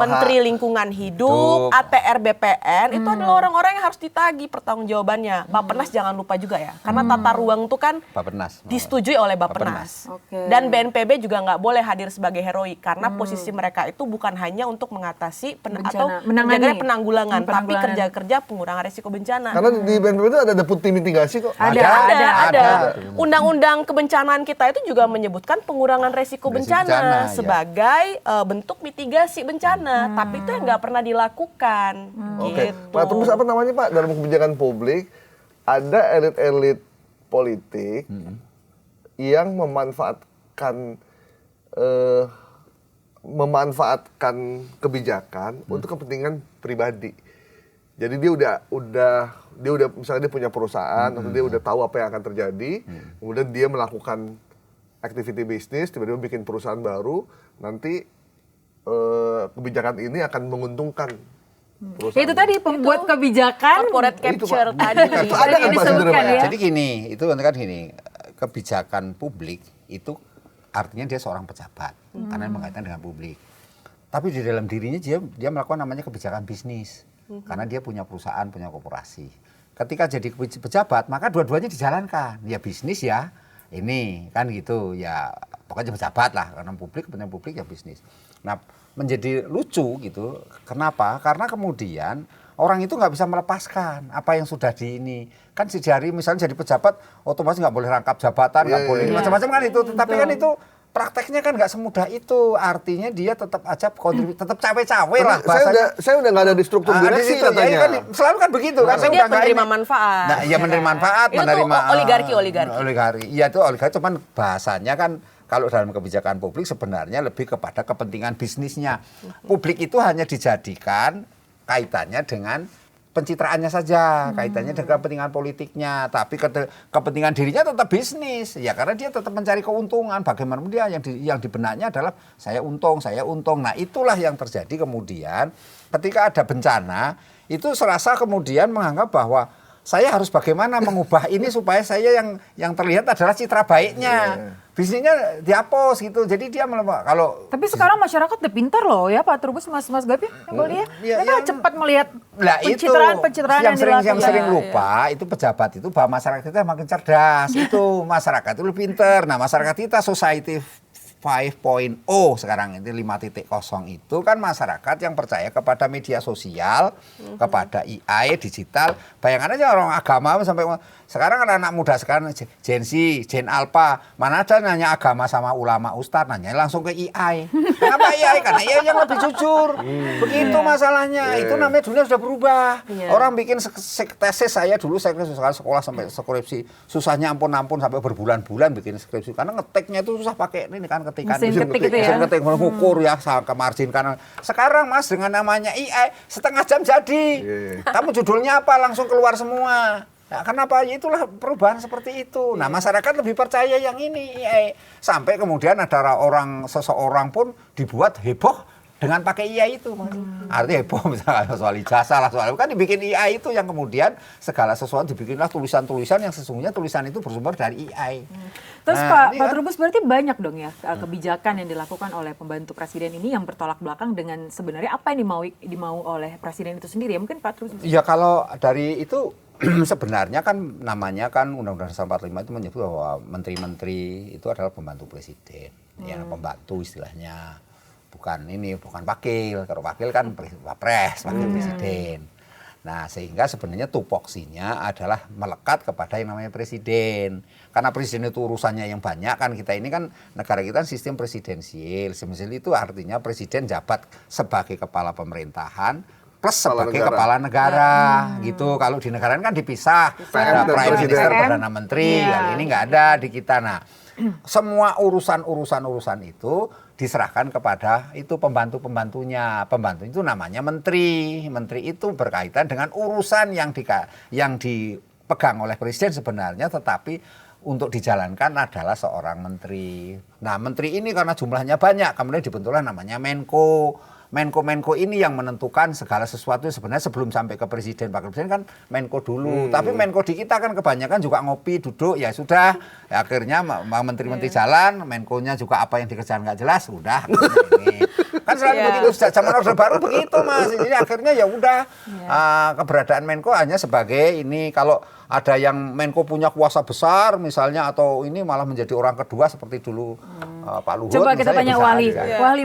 Menteri Lingkungan Hidup, ATR BPN, itu adalah orang-orang yang harus ditagih pertanggungjawabannya. Bappenas jangan lupa juga ya, karena tata ruang itu kan Bappenas. disetujui oleh Bappenas. Oke. Dan BNPB juga nggak boleh hadir sebagai heroik, karena posisi mereka itu bukan hanya untuk mengatasi atau Menangani. penanggulangan, tapi Penanggulangan. kerja-kerja pengurangan resiko bencana. Karena di BNPB itu ada deputi mitigasi kok. Ada. Undang-undang kebencanaan kita itu juga menyebutkan pengurangan resiko bencana bencana, ya. sebagai bentuk mitigasi bencana, tapi itu yang nggak pernah dilakukan. Oke. Gitu. Nah, terus apa namanya Pak, dalam kebijakan publik ada elit-elit politik yang memanfaatkan kebijakan untuk kepentingan pribadi. Jadi dia udah misalnya dia punya perusahaan atau dia udah tahu apa yang akan terjadi, kemudian dia melakukan activity bisnis, tiba-tiba bikin perusahaan baru, nanti kebijakan ini akan menguntungkan perusahaan. Itu tadi pembuat kebijakan. Corporate capture tadi. Itu ada kan Pak disebutkan sebenarnya? ya. Jadi gini, itu kan gini, kebijakan publik itu artinya dia seorang pejabat karena berkaitan dengan publik. Tapi di dalam dirinya dia melakukan namanya kebijakan bisnis karena dia punya perusahaan, punya korporasi. Ketika jadi pejabat, maka dua-duanya dijalankan. Ya bisnis ya, ini kan gitu ya, pokoknya pejabat lah, karena publik, kepentingan publik ya bisnis. Nah, menjadi lucu gitu. Kenapa? Karena kemudian orang itu nggak bisa melepaskan apa yang sudah di ini. Kan dari misalnya jadi pejabat, otomatis nggak boleh rangkap jabatan, nggak boleh macam-macam kan itu. Tetapi kan itu prakteknya kan nggak semudah itu. Artinya dia tetap aja kontribusi, tetap cawe-cawe lah bahasanya. Saya udah nggak ada di struktur direksi Ya, katanya. kan, selalu kan begitu kan. Tapi dia menerima manfaat. Nah, ya menerima manfaat, Itu menerima tuh oligarki. oligarki. Iya itu oligarki, cuman bahasanya kan kalau dalam kebijakan publik sebenarnya lebih kepada kepentingan bisnisnya. Publik itu hanya dijadikan kaitannya dengan pencitraannya saja, kaitannya dengan kepentingan politiknya, tapi kepentingan dirinya tetap bisnis, ya karena dia tetap mencari keuntungan. Bagaimana dia yang di benaknya adalah saya untung. Nah itulah yang terjadi kemudian ketika ada bencana, itu serasa kemudian menganggap bahwa saya harus bagaimana mengubah ini supaya saya yang terlihat adalah citra baiknya. Bisnisnya dihapus gitu. Jadi dia kalau Tapi sekarang masyarakat udah pintar loh ya Pak Trubus, Mas Gapi, yang boleh ya. Mereka cepat melihat pencitraan yang dilakukan. Yang sering lupa itu pejabat itu bahwa masyarakat kita makin cerdas. Itu masyarakat itu lebih pintar. Nah, masyarakat kita society 5.0 sekarang ini 5.0 itu kan masyarakat yang percaya kepada media sosial, kepada AI, digital. Bayangkan aja orang agama sampai sekarang anak muda sekarang Gen Z, Gen Alpha, mana ada nanya agama sama ulama ustadz, nanya langsung ke AI. Kenapa AI? Karena AI yang lebih jujur. Begitu masalahnya. Itu namanya dunia sudah berubah. Orang bikin tesis, saya dulu sekolah sampai skripsi, susahnya ampun-ampun sampai berbulan-bulan bikin skripsi karena ngetiknya itu susah pakai ini kan ketikan mesin ketik itu ya. Mesin ketik mengukur ya ke margin kanan. Sekarang Mas dengan namanya AI setengah jam jadi. Kamu judulnya apa langsung keluar semua. Nah, kenapa? Ya itulah perubahan seperti itu. Nah, masyarakat lebih percaya yang ini AI. Sampai kemudian ada seseorang pun dibuat heboh dengan pakai AI itu, Mas. Artinya heboh misalnya soal ijazah lah, soal kan dibikin AI itu yang kemudian segala sesuatu dibikinlah tulisan-tulisan yang sesungguhnya tulisan itu bersumber dari AI. Terus Nah, Pak Trubus berarti banyak dong ya kebijakan yang dilakukan oleh pembantu presiden ini yang bertolak belakang dengan sebenarnya apa yang dimau oleh presiden itu sendiri ya, mungkin Pak Trubus. Ya kalau dari itu sebenarnya kan namanya kan Undang-Undang Dasar 45 itu menyebut bahwa menteri-menteri itu adalah pembantu presiden, ya pembantu istilahnya, bukan wakil. Kalau wakil kan wapres, wakil presiden. Nah sehingga sebenarnya tupoksinya adalah melekat kepada yang namanya presiden. Karena presiden itu urusannya yang banyak kan, kita ini kan negara kita sistem presidensial. Presidensial itu artinya presiden jabat sebagai kepala pemerintahan plus sebagai kepala negara gitu. Kalau di negara kan dipisah, ada prime minister, perdana menteri. Kali ini nggak ada di kita. Nah, semua urusan itu diserahkan kepada itu pembantunya. Pembantu itu namanya menteri. Menteri itu berkaitan dengan urusan yang dipegang oleh presiden sebenarnya, tetapi untuk dijalankan adalah seorang menteri. Nah, menteri ini karena jumlahnya banyak, kemudian dibentuklah namanya Menko. Menko ini yang menentukan segala sesuatu sebenarnya sebelum sampai ke presiden. Wakil presiden kan Menko dulu. Tapi Menko di kita kan kebanyakan juga ngopi, duduk, ya sudah. Ya, akhirnya menteri-menteri jalan, Menkonya juga apa yang dikerjakan nggak jelas, udah. Ini. Kan selalu begitu, sejak zaman Orde Baru begitu Mas. Ini akhirnya ya udah keberadaan Menko hanya sebagai ini, kalau ada yang Menko punya kuasa besar misalnya, atau ini malah menjadi orang kedua seperti dulu Pak Luhut. Coba kita misalnya, tanya bisa Wali. aja. Wali,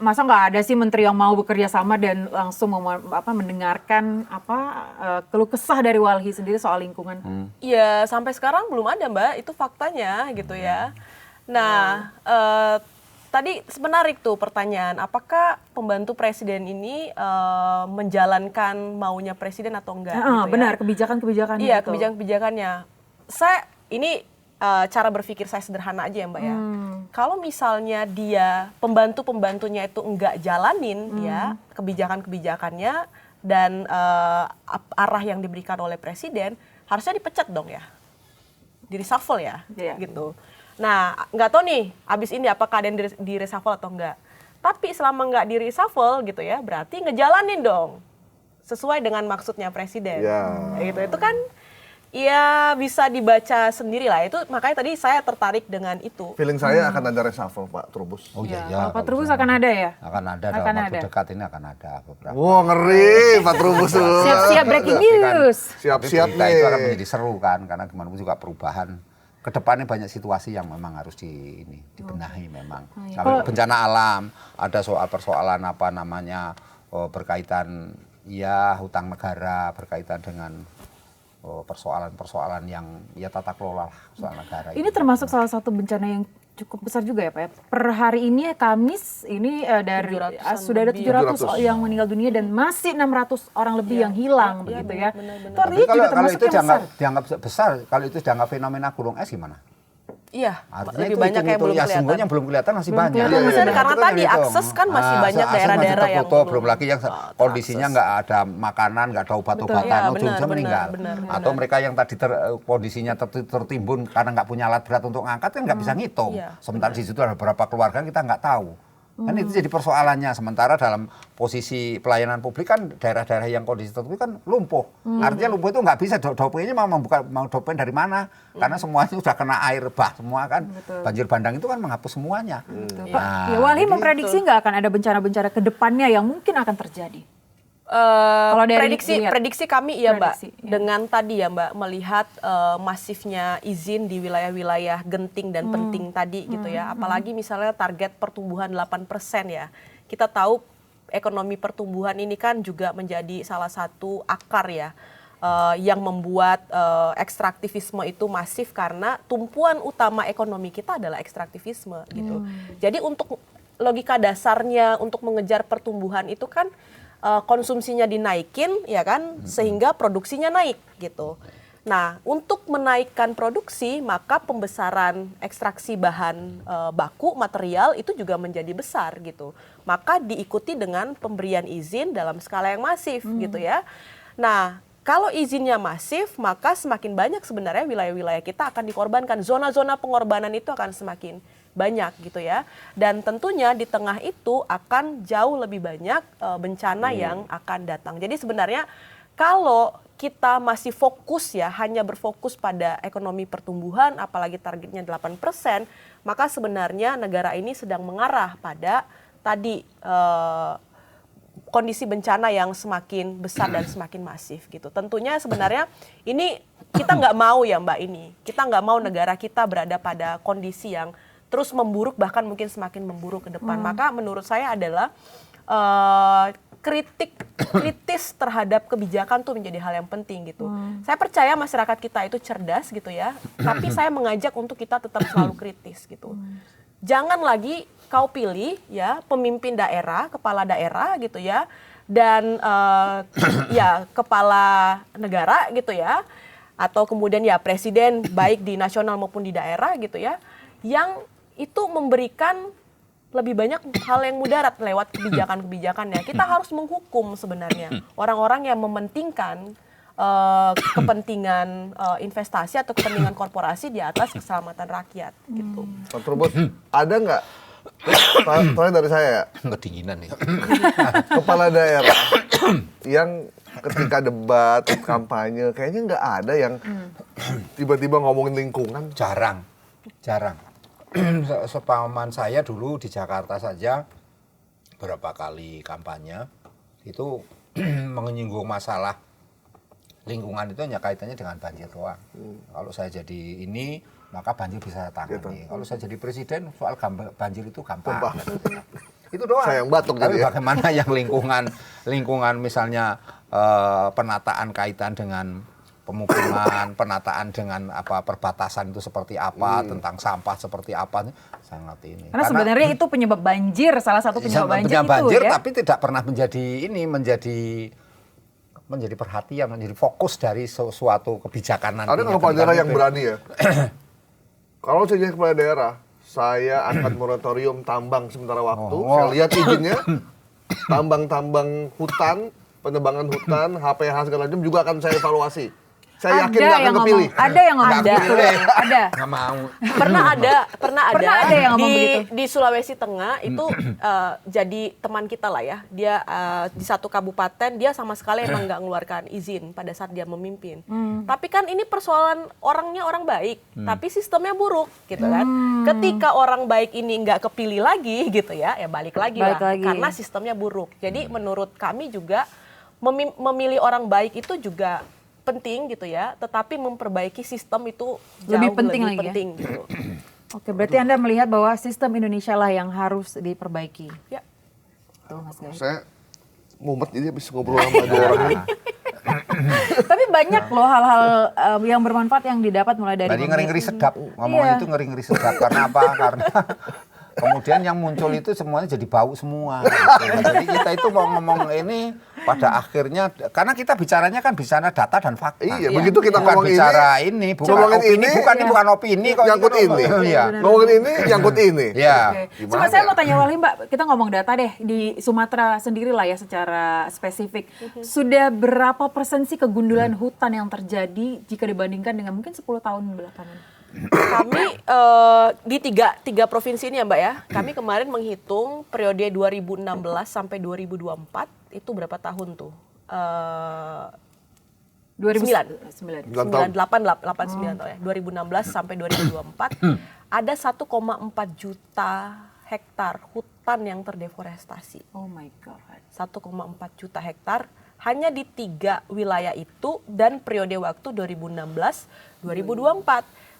masa nggak ada sih menteri yang mau bekerja sama dan langsung mendengarkan keluh kesah dari Walhi sendiri soal lingkungan? Ya sampai sekarang belum ada Mbak, itu faktanya gitu ya. Nah, tadi menarik tuh pertanyaan, apakah pembantu presiden ini menjalankan maunya presiden atau enggak? Gitu Benar, ya. kebijakan-kebijakannya. Iya, itu. kebijakan-kebijakannya. Ini cara berpikir saya sederhana aja ya Mbak ya. Kalau misalnya dia pembantu-pembantunya itu enggak jalanin ya kebijakan-kebijakannya dan arah yang diberikan oleh presiden, harusnya dipecat dong ya, di reshuffle ya, gitu. Nah, nggak tahu nih, abis ini apakah ada yang di reshuffle atau enggak. Tapi selama nggak di reshuffle gitu ya, berarti ngejalanin dong sesuai dengan maksudnya presiden. Gitu. Itu kan ya bisa dibaca sendiri lah. Itu makanya tadi saya tertarik dengan itu. Feeling saya akan ada reshuffle Pak Trubus. Oh iya, Kalau Pak Trubus akan ada ya? Akan ada dalam waktu dekat ini akan ada beberapa. Wah ngeri Pak Trubus. Siap-siap breaking news. Siap-siap Berita itu akan nih. menjadi seru kan, karena gimana pun juga perubahan. Kedepannya banyak situasi yang memang harus dibenahi memang. Sampai bencana alam, ada persoalan apa namanya berkaitan ya hutang negara, berkaitan dengan persoalan-persoalan yang ya tata kelola soal negara. Ini termasuk salah satu bencana yang cukup besar juga ya Pak ya. Per hari ini Kamis ini dari 700-an sudah ada lebih. 700 yang meninggal dunia dan masih 600 orang lebih yang hilang begitu ya. benar-benar. Itu artinya juga kalau termasuk itu yang besar. dianggap besar, kalau itu dianggap fenomena gunung es gimana? Iya, Artinya lebih itu banyak yang belum ya kelihatan. sesungguhnya belum kelihatan masih banyak. kelihatan, Benar, Itu karena kan tadi dihitung. akses kan masih banyak akses daerah-daerah masih yang tertutup, belum belum, lagi yang kondisinya nggak ada makanan, nggak ada obat-obatan, Betul. Iya, ujung-ujungnya benar, meninggal. benar. Atau mereka yang tadi kondisinya tertimbun karena nggak punya alat berat untuk ngangkat kan nggak bisa ngitung. Iya, Sementara di situ ada beberapa keluarga kita nggak tahu. Kan itu jadi persoalannya. Sementara dalam posisi pelayanan publik kan daerah-daerah yang kondisi tertentu kan lumpuh. Artinya lumpuh itu nggak bisa dopenya mau dopen dari mana? Karena semuanya sudah kena air bah semua kan. Banjir bandang itu kan menghapus semuanya. Ya Walhi memprediksi nggak akan ada bencana-bencana ke depannya yang mungkin akan terjadi? Kalau dari prediksi kami ya prediksi, Mbak, dengan tadi ya Mbak melihat masifnya izin di wilayah-wilayah genting dan penting tadi gitu ya. Apalagi misalnya target pertumbuhan 8% ya. Kita tahu ekonomi pertumbuhan ini kan juga menjadi salah satu akar ya yang membuat ekstraktivisme itu masif karena tumpuan utama ekonomi kita adalah ekstraktivisme gitu. Jadi untuk logika dasarnya untuk mengejar pertumbuhan itu kan konsumsinya dinaikin ya kan sehingga produksinya naik gitu. Nah, untuk menaikkan produksi maka pembesaran ekstraksi bahan baku material itu juga menjadi besar gitu. Maka diikuti dengan pemberian izin dalam skala yang masif gitu ya. Nah, kalau izinnya masif maka semakin banyak sebenarnya wilayah-wilayah kita akan dikorbankan. Zona-zona pengorbanan itu akan semakin banyak gitu ya. Dan tentunya di tengah itu akan jauh lebih banyak bencana yang akan datang. Jadi sebenarnya kalau kita masih fokus ya hanya berfokus pada ekonomi pertumbuhan apalagi targetnya 8%, maka sebenarnya negara ini sedang mengarah pada tadi kondisi bencana yang semakin besar dan semakin masif gitu. Tentunya sebenarnya ini kita nggak mau ya Mbak ini. Kita nggak mau negara kita berada pada kondisi yang terus memburuk bahkan mungkin semakin memburuk ke depan. Maka menurut saya adalah kritis terhadap kebijakan tuh menjadi hal yang penting gitu. Saya percaya masyarakat kita itu cerdas gitu ya. Tapi saya mengajak untuk kita tetap selalu kritis gitu. Jangan lagi kau pilih ya pemimpin daerah, kepala daerah gitu ya. Dan ya kepala negara gitu ya. Atau kemudian ya presiden baik di nasional maupun di daerah gitu ya. Yang itu memberikan lebih banyak hal yang mudarat lewat kebijakan-kebijakannya. Kita harus menghukum sebenarnya orang-orang yang mementingkan kepentingan investasi atau kepentingan korporasi di atas keselamatan rakyat gitu. Pak Trubus, ada nggak? Tanya dari saya ya. Kedinginan nih. Kepala daerah yang ketika debat, kampanye, kayaknya nggak ada yang tiba-tiba ngomongin lingkungan. Jarang. Sepahaman saya dulu di Jakarta saja beberapa kali kampanye itu menyinggung masalah lingkungan itu hanya kaitannya dengan banjir doang. Kalau saya jadi ini, maka banjir bisa saya tangani. Kalau saya jadi presiden, soal banjir itu gampang. Itu doang. Saya yang batuk Tapi jadi ya. bagaimana yang lingkungan misalnya penataan kaitan dengan pemukiman, penataan dengan perbatasan itu seperti apa, tentang sampah seperti apa, sangat ini. Karena sebenarnya itu penyebab banjir, salah satu penyebab banjir itu ya. Tapi tidak pernah menjadi perhatian, menjadi fokus dari suatu kebijakan nantinya. Ada nggak kepala daerah yang berani ya? Kalau saya jadi kepala daerah, saya akan moratorium tambang sementara waktu. Saya lihat izinnya, tambang-tambang hutan, penebangan hutan, HPH segala macam juga akan saya evaluasi. Saya yakin nggak akan kepilih. Ada yang ngomong gitu. Ada. Nggak mau. Pernah ada yang ngomong begitu. di Sulawesi Tengah itu jadi teman kita lah ya. Dia di satu kabupaten dia sama sekali emang nggak ngeluarkan izin pada saat dia memimpin. Tapi kan ini persoalan orangnya orang baik, tapi sistemnya buruk gitu kan. Ketika orang baik ini nggak kepilih lagi gitu ya balik lagi lah karena sistemnya buruk. Jadi menurut kami juga memilih orang baik itu juga penting gitu ya, tetapi memperbaiki sistem itu jauh lebih penting gitu. Oke, berarti Anda melihat bahwa sistem Indonesia lah yang harus diperbaiki. Ya. Tuh, Mas Gai. Saya mumet jadi habis ngobrol sama dua orang ini. Tapi banyak loh hal-hal yang bermanfaat yang didapat mulai dari Berarti ngeri-ngeri sedap. Ngomongnya itu ngeri-ngeri sedap. Karena apa? Karena kemudian yang muncul itu semuanya jadi bau semua. Gitu. Jadi kita itu mau ngomong ini pada akhirnya, karena kita bicaranya kan bicara data dan fakta. Iya, begitu kita bukan ngomong bicara ini, bukan opini, bukan opini kok. Nyangkut ini. Iya. Ngomongin ini, nyangkut ini. Iya. Oke. Cuma saya mau tanya Wali Mbak, kita ngomong data deh di Sumatera sendiri lah ya secara spesifik. Sudah berapa persen sih kegundulan hutan yang terjadi jika dibandingkan dengan mungkin 10 tahun belakangan? Kami di tiga provinsi ini ya Mbak ya, kami kemarin menghitung periode 2016 sampai 2024 itu berapa tahun tuh? 2009. 98, 89 ya. 2016 sampai 2024 ada 1,4 juta hektar hutan yang terdeforestasi. Oh my God. 1,4 juta hektar hanya di 3 wilayah itu dan periode waktu 2016-2024.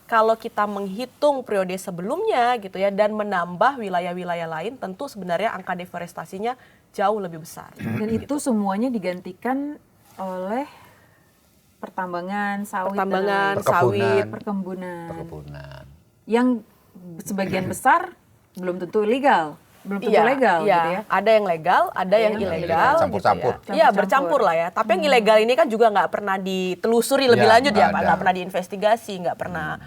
Kalau kita menghitung periode sebelumnya gitu ya dan menambah wilayah-wilayah lain, tentu sebenarnya angka deforestasinya jauh lebih besar. Dan itu semuanya digantikan oleh pertambangan, sawit, perkebunan. Yang sebagian besar belum tentu legal. Belum tentu legal gitu ya. Ada yang legal, ada yang ilegal. Campur-campur. Iya, bercampur lah ya. Tapi yang ilegal ini kan juga nggak pernah ditelusuri lebih lanjut ya, Pak. Nggak pernah diinvestigasi, nggak pernah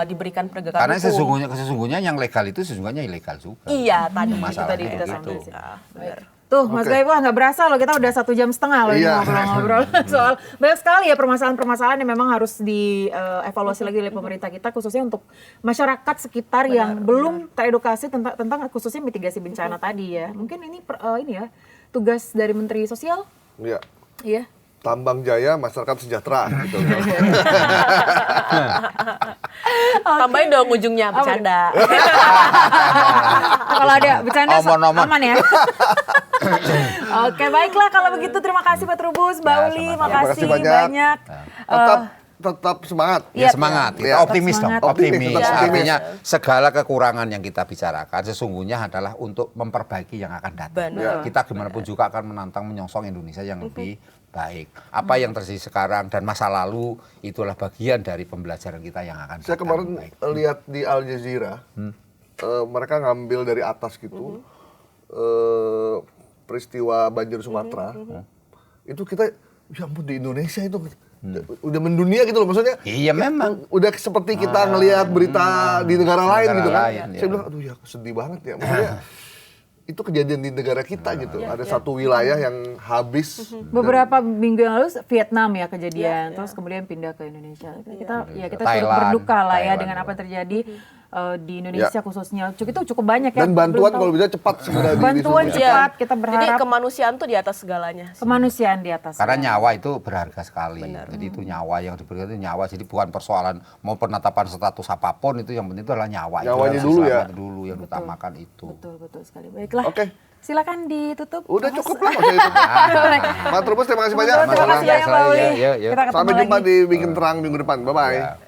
diberikan penegakan Karena hukum. sesungguhnya yang legal itu sesungguhnya ilegal juga. Iya, tadi Masalahnya kita begitu. sampai benar. Tuh Mas Gai, wah nggak berasa loh, kita udah 1,5 jam loh ini ngobrol-ngobrol soal banyak sekali ya permasalahan-permasalahan yang memang harus dievaluasi lagi oleh pemerintah kita, khususnya untuk masyarakat sekitar yang belum teredukasi tentang khususnya mitigasi bencana tadi ya. Mungkin ini ini ya tugas dari Menteri Sosial. Iya. Iya. Tambang Jaya, masyarakat sejahtera. Gitu. Tambahin dong ujungnya bercanda. Kalau ada bercanda Omon-omon. aman ya. Oke, baiklah kalau begitu terima kasih Pak Trubus, Mbak Uli, sama-sama. makasih Terima kasih banyak. banyak. Tetap semangat. Ya semangat, kita Ya. optimis dong, Semangat. optimis. Optimis. Artinya segala kekurangan yang kita bicarakan sesungguhnya adalah untuk memperbaiki yang akan datang. Benar. Kita gimana pun juga akan menantang menyongsong Indonesia yang lebih baik. Apa yang terjadi sekarang dan masa lalu itulah bagian dari pembelajaran kita yang akan datang. Saya kemarin lihat di Al Jazeera, mereka ngambil dari atas gitu, peristiwa banjir Sumatera. Itu kita, ya ampun di Indonesia itu udah mendunia gitu loh, maksudnya. Iya memang. Udah seperti kita ngelihat berita di negara lain gitu kan. lain, Saya ya. bilang, aduh ya sedih banget ya. Maksudnya itu kejadian di negara kita gitu. Ada satu wilayah yang habis. Beberapa minggu yang lalu Vietnam ya kejadian, terus kemudian pindah ke Indonesia. Kita kita turut Thailand, berduka lah ya Thailand dengan apa juga. yang terjadi di Indonesia khususnya. Itu cukup banyak ya. Dan bantuan Belum tahu. kalau bisa cepat sebenarnya. Bantuan disuruh. cepat, kita Jadi berharap kemanusiaan tuh di atas segalanya. kemanusiaan di atas. Karena nyawa itu berharga sekali. Jadi itu nyawa yang diberikan itu nyawa. Jadi bukan persoalan mau penetapan status apapun, itu yang penting itu adalah nyawa. Nyawanya Itu dulu harus ya. selamat dulu yang diutamakan itu. Betul sekali. Baiklah. Oke. Silakan ditutup. Udah cukup lah maksudnya itu. Pak Trubus terima kasih banyak. Terima kasih banyak, Pak Uli. Iya, iya. Kita ketemu Sampai jumpa lagi. di Bikin Terang minggu depan. Bye-bye. Ya.